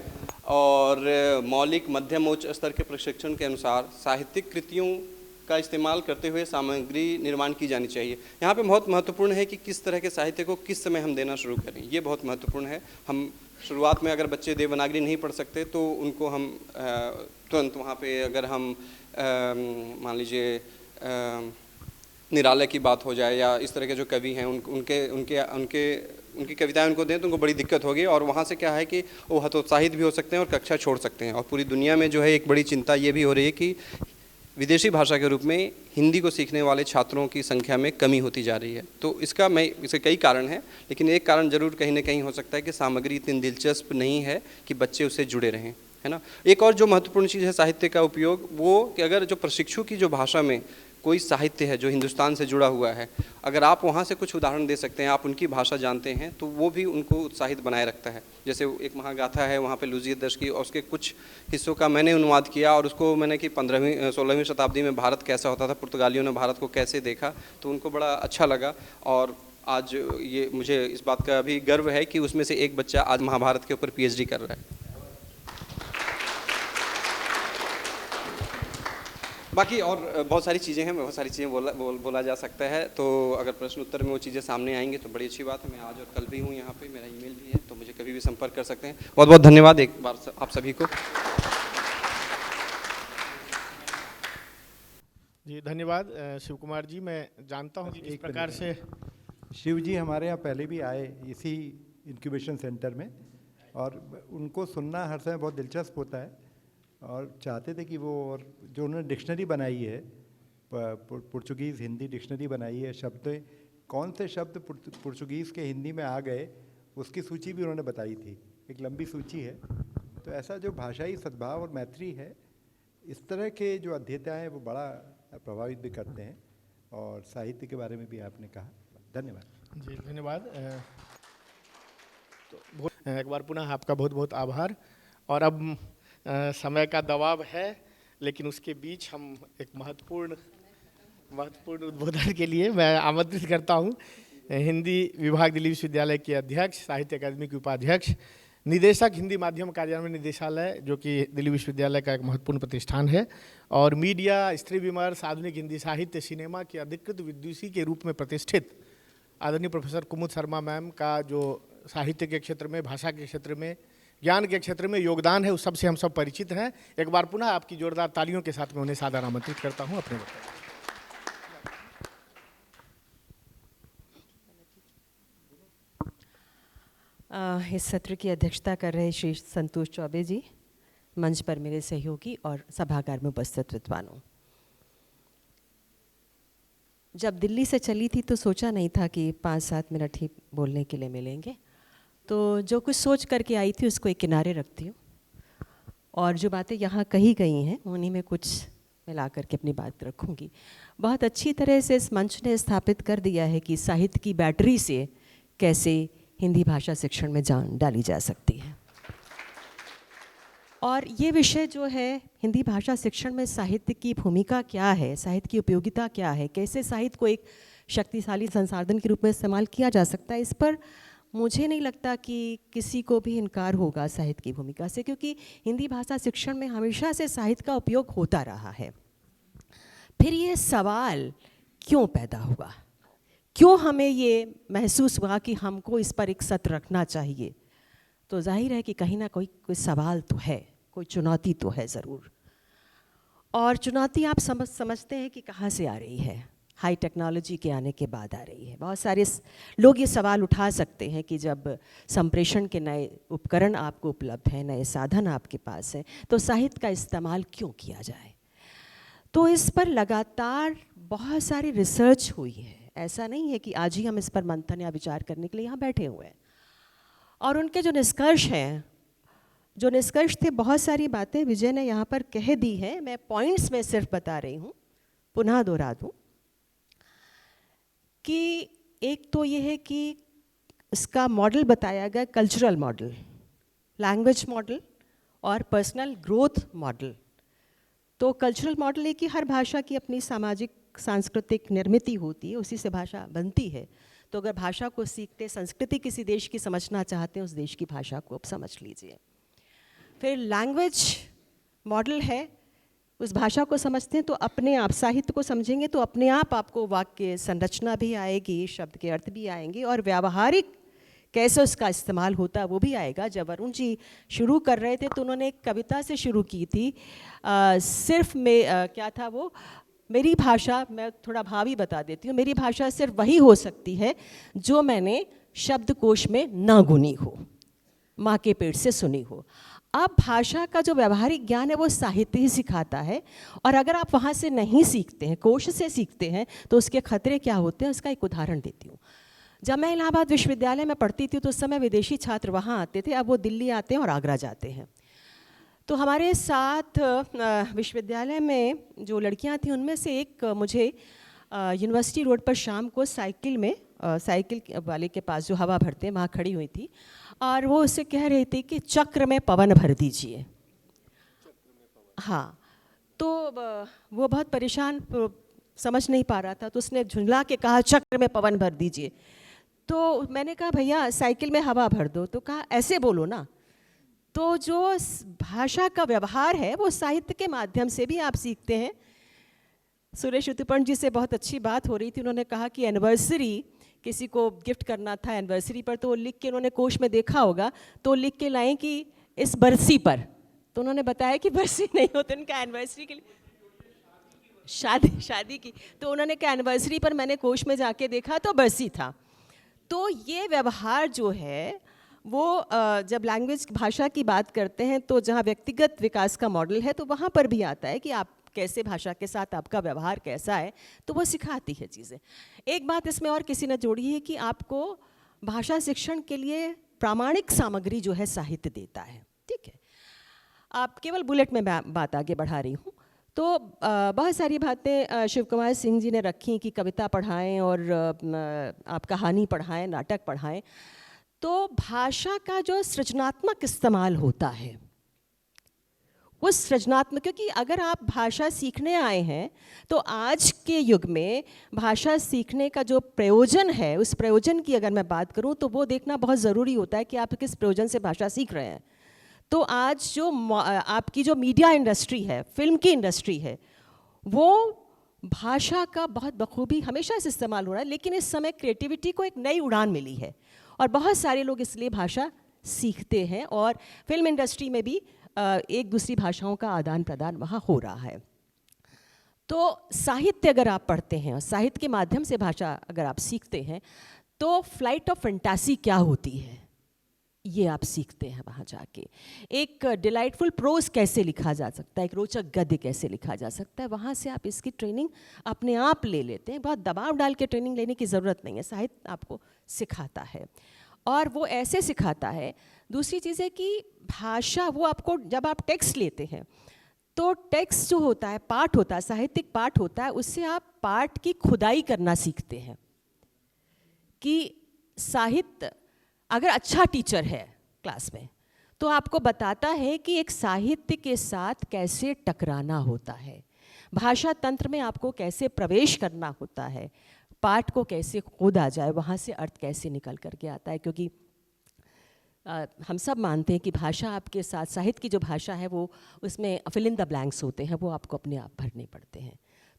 और मौलिक, मध्यम, उच्च स्तर के प्रशिक्षण के अनुसार साहित्यिक कृतियों का इस्तेमाल करते हुए सामग्री निर्माण की जानी चाहिए। यहाँ पे बहुत महत्वपूर्ण है कि किस तरह के साहित्य को किस समय हम देना शुरू करें, ये बहुत महत्वपूर्ण है। हम शुरुआत में अगर बच्चे देवनागरी नहीं पढ़ सकते तो उनको हम तुरंत वहाँ पे, अगर हम मान लीजिए निराला की बात हो जाए, या इस तरह के जो कवि हैं उनकी कविताएं उनको दें तो उनको बड़ी दिक्कत होगी। और वहाँ से क्या है कि वो हतोत्साहित भी हो सकते हैं और कक्षा छोड़ सकते हैं। और पूरी दुनिया में जो है एक बड़ी चिंता ये भी हो रही है कि विदेशी भाषा के रूप में हिंदी को सीखने वाले छात्रों की संख्या में कमी होती जा रही है। तो इसके कई कारण हैं, लेकिन एक कारण जरूर कहीं ना कहीं हो सकता है कि सामग्री इतनी दिलचस्प नहीं है कि बच्चे उससे जुड़े रहें, है ना। एक और जो महत्वपूर्ण चीज़ है साहित्य का उपयोग, वो कि अगर जो प्रशिक्षु की जो भाषा में कोई साहित्य है जो हिंदुस्तान से जुड़ा हुआ है, अगर आप वहाँ से कुछ उदाहरण दे सकते हैं, आप उनकी भाषा जानते हैं, तो वो भी उनको उत्साहित बनाए रखता है। जैसे एक महागाथा है वहाँ पे लुजिया दश की, और उसके कुछ हिस्सों का मैंने अनुवाद किया, और उसको मैंने कि 15वीं-16वीं शताब्दी में भारत कैसा होता था, पुर्तगालियों ने भारत को कैसे देखा, तो उनको बड़ा अच्छा लगा। और आज ये मुझे इस बात का भी गर्व है कि उसमें से एक बच्चा आज महाभारत के ऊपर PhD कर रहा है। बाकी और बहुत सारी चीज़ें हैं, बहुत सारी चीज़ें बोला जा सकता है। तो अगर प्रश्न उत्तर में वो चीज़ें सामने आएंगी तो बड़ी अच्छी बात है। मैं आज और कल भी हूँ यहाँ पे, मेरा ईमेल भी है, तो मुझे कभी भी संपर्क कर सकते हैं। बहुत बहुत धन्यवाद एक बार आप सभी को। जी धन्यवाद शिव कुमार जी। मैं जानता हूँ कि किस प्रकार से शिव जी हमारे यहाँ पहले भी आए इसी इंक्यूबेशन सेंटर में, और उनको सुनना हर समय बहुत दिलचस्प होता है, और चाहते थे कि वो, और जो उन्होंने डिक्शनरी बनाई है, पुर्तगाली हिंदी डिक्शनरी बनाई है, शब्द कौन से शब्द पुर्तगाली के हिंदी में आ गए उसकी सूची भी उन्होंने बताई थी, एक लंबी सूची है। तो ऐसा जो भाषाई सद्भाव और मैत्री है, इस तरह के जो अध्येता हैं वो बड़ा प्रभावित भी करते हैं। और साहित्य के बारे में भी आपने कहा, धन्यवाद। जी धन्यवाद। तो एक बार पुनः आपका बहुत बहुत आभार। और अब समय का दबाव है, लेकिन उसके बीच हम एक महत्वपूर्ण उद्बोधन के लिए मैं आमंत्रित करता हूं हिंदी विभाग दिल्ली विश्वविद्यालय के अध्यक्ष, साहित्य अकादमी के उपाध्यक्ष, निदेशक हिंदी माध्यम कार्यान्वयन निदेशालय, जो कि दिल्ली विश्वविद्यालय का एक महत्वपूर्ण प्रतिष्ठान है, और मीडिया, स्त्री विमर्श, आधुनिक हिंदी साहित्य, सिनेमा की अधिकृत विद्वांसी के रूप में प्रतिष्ठित आदरणीय प्रोफेसर कुमुद शर्मा मैम का जो साहित्य के क्षेत्र में, भाषा के क्षेत्र में, ज्ञान के क्षेत्र में योगदान है, उस सबसे हम सब परिचित हैं। एक बार पुनः आपकी जोरदार तालियों के साथ मैं उन्हें सादर आमंत्रित करता हूं अपने वक्त। इस सत्र की अध्यक्षता कर रहे श्री संतोष चौबे जी, मंच पर मेरे सहयोगी और सभागार में उपस्थित विद्वानों, जब दिल्ली से चली थी तो सोचा नहीं था कि 5-7 मिनट ही बोलने के लिए मिलेंगे, तो जो कुछ सोच करके आई थी उसको एक किनारे रखती हूँ और जो बातें यहाँ कही गई हैं उन्हीं में कुछ मिला करके अपनी बात रखूँगी। बहुत अच्छी तरह से इस मंच ने स्थापित कर दिया है कि साहित्य की बैटरी से कैसे हिंदी भाषा शिक्षण में जान डाली जा सकती है। और ये विषय जो है हिंदी भाषा शिक्षण में साहित्य की भूमिका क्या है, साहित्य की उपयोगिता क्या है, कैसे साहित्य को एक शक्तिशाली संसाधन के रूप में इस्तेमाल किया जा सकता है, इस पर मुझे नहीं लगता कि किसी को भी इनकार होगा साहित्य की भूमिका से, क्योंकि हिंदी भाषा शिक्षण में हमेशा से साहित्य का उपयोग होता रहा है। फिर ये सवाल क्यों पैदा हुआ, क्यों हमें ये महसूस हुआ कि हमको इस पर एक सत्र रखना चाहिए, तो जाहिर है कि कहीं ना कोई सवाल तो है, कोई चुनौती तो है ज़रूर। और चुनौती आप समझते हैं कि कहाँ से आ रही है, हाई टेक्नोलॉजी के आने के बाद आ रही है। बहुत सारे लोग ये सवाल उठा सकते हैं कि जब संप्रेषण के नए उपकरण आपको उपलब्ध हैं, नए साधन आपके पास हैं, तो साहित्य का इस्तेमाल क्यों किया जाए। तो इस पर लगातार बहुत सारी रिसर्च हुई है, ऐसा नहीं है कि आज ही हम इस पर मंथन या विचार करने के लिए यहाँ बैठे हुए हैं। और उनके जो निष्कर्ष हैं, जो निष्कर्ष थे, बहुत सारी बातें विजय ने यहाँ पर कह दी हैं, मैं पॉइंट्स में सिर्फ बता रही हूँ, पुनः दोहरा दूँ कि एक तो ये है कि इसका मॉडल बताया गया कल्चरल मॉडल, लैंग्वेज मॉडल और पर्सनल ग्रोथ मॉडल। तो कल्चरल मॉडल है कि हर भाषा की अपनी सामाजिक सांस्कृतिक निर्मिति होती है, उसी से भाषा बनती है। तो अगर भाषा को सीखते, संस्कृति किसी देश की समझना चाहते हैं, उस देश की भाषा को आप समझ लीजिए। फिर लैंग्वेज मॉडल है, उस भाषा को समझते हैं तो अपने आप साहित्य को समझेंगे तो अपने आप आपको वाक्य संरचना भी आएगी, शब्द के अर्थ भी आएंगे और व्यावहारिक कैसे उसका इस्तेमाल होता है वो भी आएगा। जब वरुण जी शुरू कर रहे थे तो उन्होंने एक कविता से शुरू की थी, सिर्फ में क्या था वो, मेरी भाषा, मैं थोड़ा भाव ही बता देती हूँ, मेरी भाषा सिर्फ वही हो सकती है जो मैंने शब्दकोश में ना गुनी हो, माँ के पेट से सुनी हो। अब भाषा का जो व्यावहारिक ज्ञान है वो साहित्य ही सिखाता है, और अगर आप वहाँ से नहीं सीखते हैं, कोश से सीखते हैं, तो उसके खतरे क्या होते हैं उसका एक उदाहरण देती हूँ। जब मैं इलाहाबाद विश्वविद्यालय में पढ़ती थी तो उस समय विदेशी छात्र वहाँ आते थे, अब वो दिल्ली आते हैं और आगरा जाते हैं। तो हमारे साथ विश्वविद्यालय में जो लड़कियां थीं उनमें से एक मुझे यूनिवर्सिटी रोड पर शाम को साइकिल में, साइकिल वाले के पास जो हवा भरते हैं वहाँ खड़ी हुई थी, और वो उससे कह रही थी कि चक्र में पवन भर दीजिए। हाँ, तो वो बहुत परेशान, समझ नहीं पा रहा था, तो उसने झुंझला के कहा चक्र में पवन भर दीजिए। तो मैंने कहा भैया साइकिल में हवा भर दो, तो कहा ऐसे बोलो ना। तो जो भाषा का व्यवहार है वो साहित्य के माध्यम से भी आप सीखते हैं। सुरेश उत्तपर्ण जी से बहुत अच्छी बात हो रही थी, उन्होंने कहा कि एनिवर्सरी किसी को गिफ्ट करना था एनिवर्सरी पर, तो लिख के उन्होंने कोश में देखा होगा, तो लिख के लाएं कि इस बरसी पर, तो उन्होंने बताया कि बरसी नहीं होती, उनका एनिवर्सरी के लिए शादी की, तो उन्होंने कहा एनिवर्सरी पर मैंने कोश में जाके देखा तो बरसी था। तो ये व्यवहार जो है वो जब लैंग्वेज भाषा की बात करते हैं तो जहाँ व्यक्तिगत विकास का मॉडल है तो वहाँ पर भी आता है कि आप कैसे भाषा के साथ आपका व्यवहार कैसा है, तो वो सिखाती है चीज़ें। एक बात इसमें और किसी ने जोड़ी है कि आपको भाषा शिक्षण के लिए प्रामाणिक सामग्री जो है साहित्य देता है, ठीक है। आप केवल बुलेट में बात आगे बढ़ा रही हूँ। तो बहुत सारी बातें शिव कुमार सिंह जी ने रखी कि कविता पढ़ाएं और आप कहानी पढ़ाएं, नाटक पढ़ाएं। तो भाषा का जो सृजनात्मक इस्तेमाल होता है वो सृजनात्मक, क्योंकि अगर आप भाषा सीखने आए हैं तो आज के युग में भाषा सीखने का जो प्रयोजन है, उस प्रयोजन की अगर मैं बात करूं तो वो देखना बहुत ज़रूरी होता है कि आप किस प्रयोजन से भाषा सीख रहे हैं। तो आज जो आपकी जो मीडिया इंडस्ट्री है, फिल्म की इंडस्ट्री है, वो भाषा का बहुत बखूबी हमेशा से इस्तेमाल हो रहा है, लेकिन इस समय क्रिएटिविटी को एक नई उड़ान मिली है और बहुत सारे लोग इसलिए भाषा सीखते हैं, और फिल्म इंडस्ट्री में भी एक दूसरी भाषाओं का आदान प्रदान वहाँ हो रहा है। तो साहित्य अगर आप पढ़ते हैं और साहित्य के माध्यम से भाषा अगर आप सीखते हैं तो फ्लाइट ऑफ फैंटासी क्या होती है ये आप सीखते हैं वहाँ जाके। एक डिलाइटफुल प्रोज कैसे लिखा जा सकता है, एक रोचक गद्य कैसे लिखा जा सकता है, वहाँ से आप इसकी ट्रेनिंग अपने आप ले लेते हैं। बहुत दबाव डाल के ट्रेनिंग लेने की ज़रूरत नहीं है, साहित्य आपको सिखाता है और वो ऐसे सिखाता है। दूसरी चीज़ है कि भाषा, वो आपको जब आप टेक्स्ट लेते हैं तो टेक्स्ट जो होता है, पाठ होता है, साहित्यिक पाठ होता है, उससे आप पाठ की खुदाई करना सीखते हैं कि साहित्य अगर अच्छा टीचर है क्लास में तो आपको बताता है कि एक साहित्य के साथ कैसे टकराना होता है, भाषा तंत्र में आपको कैसे प्रवेश करना होता है, पाठ को कैसे खोदा जाए, वहाँ से अर्थ कैसे निकल करके आता है। क्योंकि हम सब मानते हैं कि भाषा आपके साथ, साहित्य की जो भाषा है वो, उसमें फिल इन द ब्लैंक्स होते हैं, वो आपको अपने आप भरने पड़ते हैं।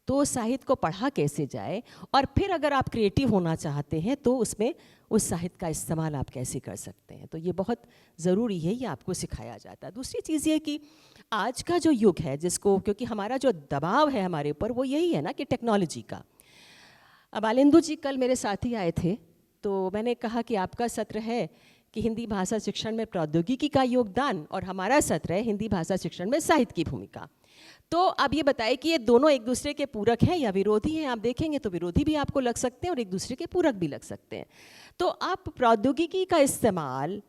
तो साहित्य को पढ़ा कैसे जाए, और फिर अगर आप क्रिएटिव होना चाहते हैं तो उसमें उस साहित्य का इस्तेमाल आप कैसे कर सकते हैं, तो ये बहुत ज़रूरी है, ये आपको सिखाया जाता है। दूसरी चीज़ ये कि आज का जो युग है, जिसको, क्योंकि हमारा जो दबाव है हमारे ऊपर वो यही है ना कि टेक्नोलॉजी का। अब आलिंदु जी कल मेरे साथी आए थे, तो मैंने कहा कि आपका सत्र है कि हिंदी भाषा शिक्षण में प्रौद्योगिकी का योगदान, और हमारा सत्र है हिंदी भाषा शिक्षण में साहित्य की भूमिका। तो अब ये बताइए कि ये दोनों एक दूसरे के पूरक हैं या विरोधी हैं। आप देखेंगे तो विरोधी भी आपको लग सकते हैं और एक दूसरे के पूरक भी लग सकते हैं। तो आप प्रौद्योगिकी का इस्तेमाल,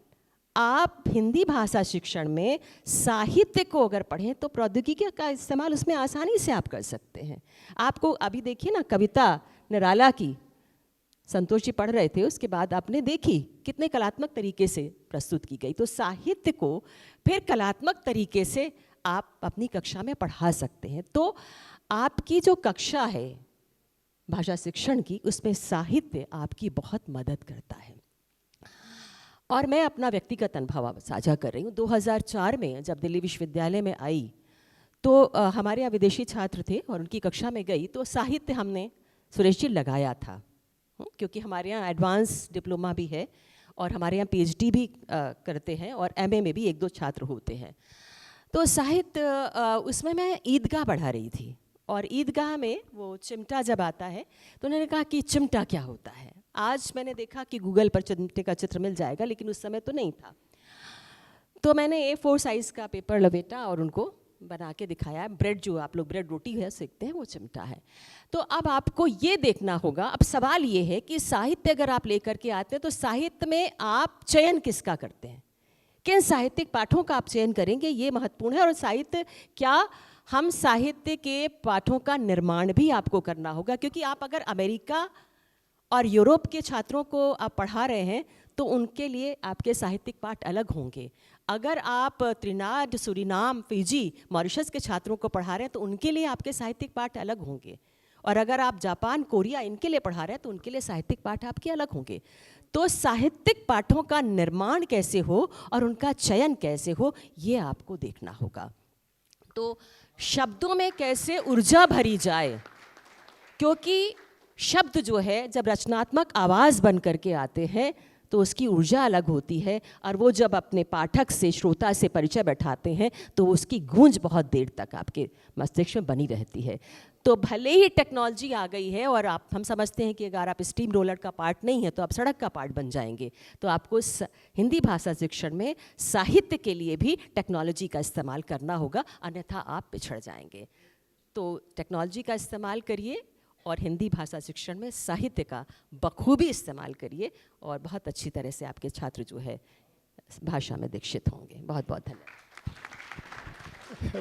आप हिंदी भाषा शिक्षण में साहित्य को अगर पढ़ें तो प्रौद्योगिकी का इस्तेमाल उसमें आसानी से आप कर सकते हैं। आपको अभी देखिए ना, कविता निराला की संतोष जी पढ़ रहे थे, उसके बाद आपने देखी कितने कलात्मक तरीके से प्रस्तुत की गई। तो साहित्य को फिर कलात्मक तरीके से आप अपनी कक्षा में पढ़ा सकते हैं। तो आपकी जो कक्षा है भाषा शिक्षण की, उसमें साहित्य आपकी बहुत मदद करता है। और मैं अपना व्यक्तिगत अनुभव साझा कर रही हूँ। 2004 में जब दिल्ली विश्वविद्यालय में आई तो हमारे यहाँ विदेशी छात्र थे और उनकी कक्षा में गई तो साहित्य हमने सुरेश जी लगाया था, क्योंकि हमारे यहाँ एडवांस डिप्लोमा भी है और हमारे यहाँ पीएचडी भी करते हैं और एमए में भी 1-2 छात्र होते हैं। तो साहित्य उसमें मैं ईदगाह पढ़ा रही थी और ईदगाह में वो चिमटा जब आता है तो उन्होंने कहा कि चिमटा क्या होता है। आज मैंने देखा कि गूगल पर चिमटे का चित्र मिल जाएगा, लेकिन उस समय तो नहीं था। तो मैंने A4 साइज़ का पेपर लपेटा और उनको बना के दिखाया। ब्रेड, जो आप लोग ब्रेड रोटी है सेकते हैं, वो चिमटा है। तो अब आपको ये देखना होगा, अब सवाल ये है कि साहित्य अगर आप लेकर के आते हैं तो साहित्य में आप चयन किसका करते हैं, किन साहित्यिक पाठों का आप चयन करेंगे, ये महत्वपूर्ण है। और साहित्य, क्या हम साहित्य के पाठों का निर्माण भी आपको करना होगा, क्योंकि आप अगर अमेरिका और यूरोप के छात्रों को आप पढ़ा रहे हैं तो उनके लिए आपके साहित्यिक पाठ अलग होंगे। अगर आप त्रिनाद, सूरीनाम, फिजी, मॉरिशस के छात्रों को पढ़ा रहे हैं तो उनके लिए आपके साहित्यिक पाठ अलग होंगे। और अगर आप जापान, कोरिया, इनके लिए पढ़ा रहे हैं तो उनके लिए साहित्यिक पाठ आपके अलग होंगे। तो साहित्यिक पाठों का निर्माण कैसे हो और उनका चयन कैसे हो, ये आपको देखना होगा। तो शब्दों में कैसे ऊर्जा भरी जाए, क्योंकि शब्द जो है जब रचनात्मक आवाज़ बन करके आते हैं तो उसकी ऊर्जा अलग होती है, और वो जब अपने पाठक से, श्रोता से परिचय बैठाते हैं तो उसकी गूंज बहुत देर तक आपके मस्तिष्क में बनी रहती है। तो भले ही टेक्नोलॉजी आ गई है और हम समझते हैं कि अगर आप स्टीम रोलर का पार्ट नहीं है तो आप सड़क का पार्ट बन जाएंगे, तो आपको हिंदी भाषा शिक्षण में साहित्य के लिए भी टेक्नोलॉजी का इस्तेमाल करना होगा, अन्यथा आप पिछड़ जाएंगे। तो टेक्नोलॉजी का इस्तेमाल करिए और हिंदी भाषा शिक्षण में साहित्य का बखूबी इस्तेमाल करिए, और बहुत अच्छी तरह से आपके छात्र जो है भाषा में दीक्षित होंगे। बहुत बहुत धन्यवाद।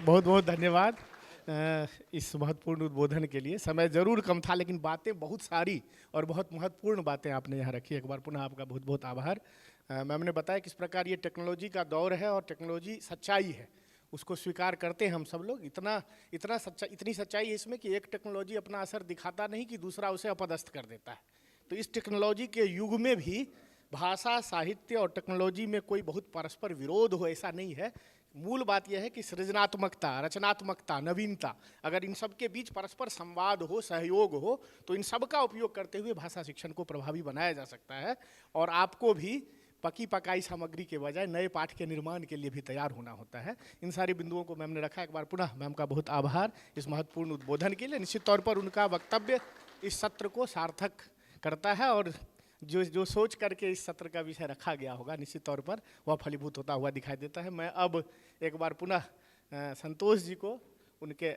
बहुत बहुत धन्यवाद इस महत्वपूर्ण उद्बोधन के लिए। समय ज़रूर कम था लेकिन बातें बहुत सारी और बहुत महत्वपूर्ण बातें आपने यहाँ रखी। एक बार पुनः आपका बहुत बहुत आभार। मैम ने बताया किस प्रकार ये टेक्नोलॉजी का दौर है और टेक्नोलॉजी सच्चाई है, उसको स्वीकार करते हैं हम सब लोग। इतनी सच्चाई है इसमें कि एक टेक्नोलॉजी अपना असर दिखाता नहीं कि दूसरा उसे अपदस्थ कर देता है। तो इस टेक्नोलॉजी के युग में भी भाषा, साहित्य और टेक्नोलॉजी में कोई बहुत परस्पर विरोध हो, ऐसा नहीं है। मूल बात यह है कि सृजनात्मकता, रचनात्मकता, नवीनता, अगर इन सब के बीच परस्पर संवाद हो, सहयोग हो, तो इन सब का उपयोग करते हुए भाषा शिक्षण को प्रभावी बनाया जा सकता है। और आपको भी पकी पकाई सामग्री के बजाय नए पाठ के निर्माण के लिए भी तैयार होना होता है। इन सारी बिंदुओं को मैम ने रखा। एक बार पुनः मैम का बहुत आभार इस महत्वपूर्ण उद्बोधन के लिए। निश्चित तौर पर उनका वक्तव्य इस सत्र को सार्थक करता है और जो जो सोच करके इस सत्र का विषय रखा गया होगा निश्चित तौर पर वह फलीभूत होता हुआ दिखाई देता है। मैं अब एक बार पुनः संतोष जी को उनके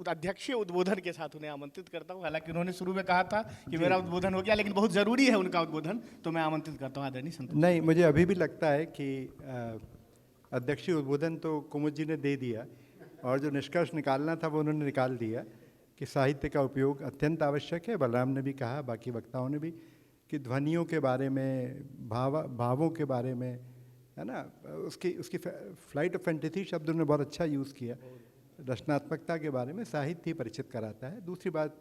अध्यक्षीय उद्बोधन के साथ उन्हें आमंत्रित करता हूँ। हालांकि उन्होंने शुरू में कहा था कि मेरा उद्बोधन हो गया, लेकिन बहुत ज़रूरी है उनका उद्बोधन, तो मैं आमंत्रित करता हूँ आदरणीय संतोष। नहीं, मुझे अभी भी लगता है कि अध्यक्षीय उद्बोधन तो कुमुद जी ने दे दिया और जो निष्कर्ष निकालना था वो उन्होंने निकाल दिया कि साहित्य का उपयोग अत्यंत आवश्यक है। बलराम ने भी कहा, बाकी वक्ताओं ने भी, कि ध्वनियों के बारे में, भावों के बारे में, है ना, उसकी फ्लाइट ऑफ फैंटेसी शब्द उन्होंने बहुत अच्छा यूज़ किया। रचनात्मकता के बारे में साहित्य ही परिचित कराता है। दूसरी बात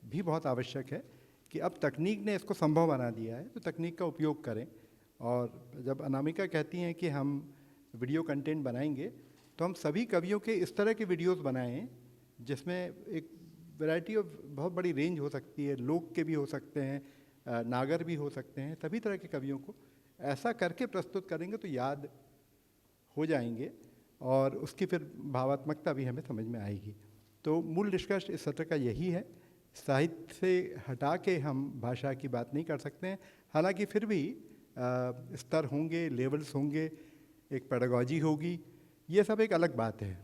भी बहुत आवश्यक है कि अब तकनीक ने इसको संभव बना दिया है, तो तकनीक का उपयोग करें। और जब अनामिका कहती हैं कि हम वीडियो कंटेंट बनाएंगे, तो हम सभी कवियों के इस तरह के वीडियोस बनाएं जिसमें एक वैरायटी ऑफ बहुत बड़ी रेंज हो सकती है, लोक के भी हो सकते हैं, नागर भी हो सकते हैं, सभी तरह के कवियों को ऐसा करके प्रस्तुत करेंगे तो याद हो जाएंगे और उसकी फिर भावात्मकता भी हमें समझ में आएगी। तो मूल निष्कर्ष इस सत्र का यही है, साहित्य से हटा के हम भाषा की बात नहीं कर सकते हैं। हालांकि फिर भी स्तर होंगे, लेवल्स होंगे, एक पेडागॉजी होगी, ये सब एक अलग बात है।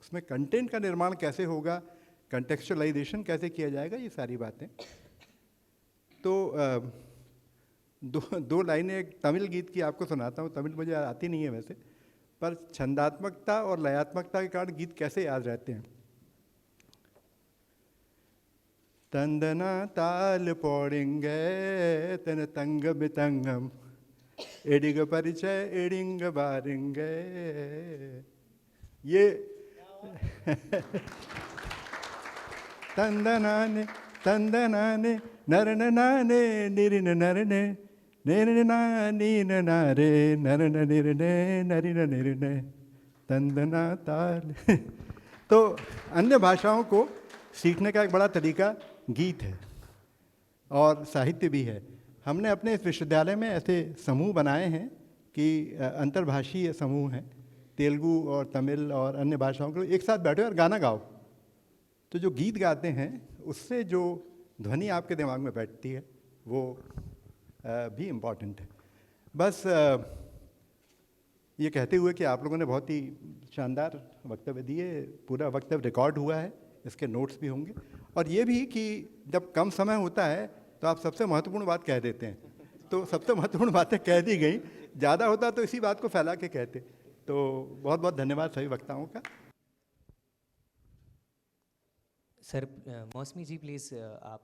उसमें कंटेंट का निर्माण कैसे होगा, कंटेक्चुअलाइजेशन कैसे किया जाएगा, ये सारी बातें। तो दो लाइनें एक तमिल गीत की आपको सुनाता हूँ। तमिल मुझे आती नहीं है वैसे, पर छंदात्मकता और लयात्मकता के कारण गीत कैसे याद रहते हैं। तंदना ताल पौड़ेंगे तन तंग बितंगम एडिग परिचय एडिंग बारिंगे, ये तंदनाने तंदनाने नरन नाने निरिन नरने निरन नीन नारे नरन निरने नरिन निरने तंदना ताल। तो अन्य भाषाओं को सीखने का एक बड़ा तरीका गीत है और साहित्य भी है। हमने अपने इस विश्वविद्यालय में ऐसे समूह बनाए हैं कि अंतर्भाषीय समूह हैं, तेलुगु और तमिल और अन्य भाषाओं के, एक साथ बैठो और गाना गाओ। तो जो गीत गाते हैं उससे जो ध्वनि आपके दिमाग में बैठती है वो भी इम्पॉर्टेंट है। बस ये कहते हुए कि आप लोगों ने बहुत ही शानदार वक्तव्य दिए, पूरा वक्तव्य रिकॉर्ड हुआ है, इसके नोट्स भी होंगे। और ये भी कि जब कम समय होता है तो आप सबसे महत्वपूर्ण बात कह देते हैं, तो सबसे महत्वपूर्ण बातें कह दी गई, ज़्यादा होता तो इसी बात को फैला के कहते। तो बहुत बहुत धन्यवाद सभी वक्ताओं का। सर, मौसमी जी प्लीज़ आप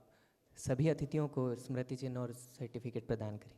सभी अतिथियों को स्मृति चिन्ह और सर्टिफिकेट प्रदान करें।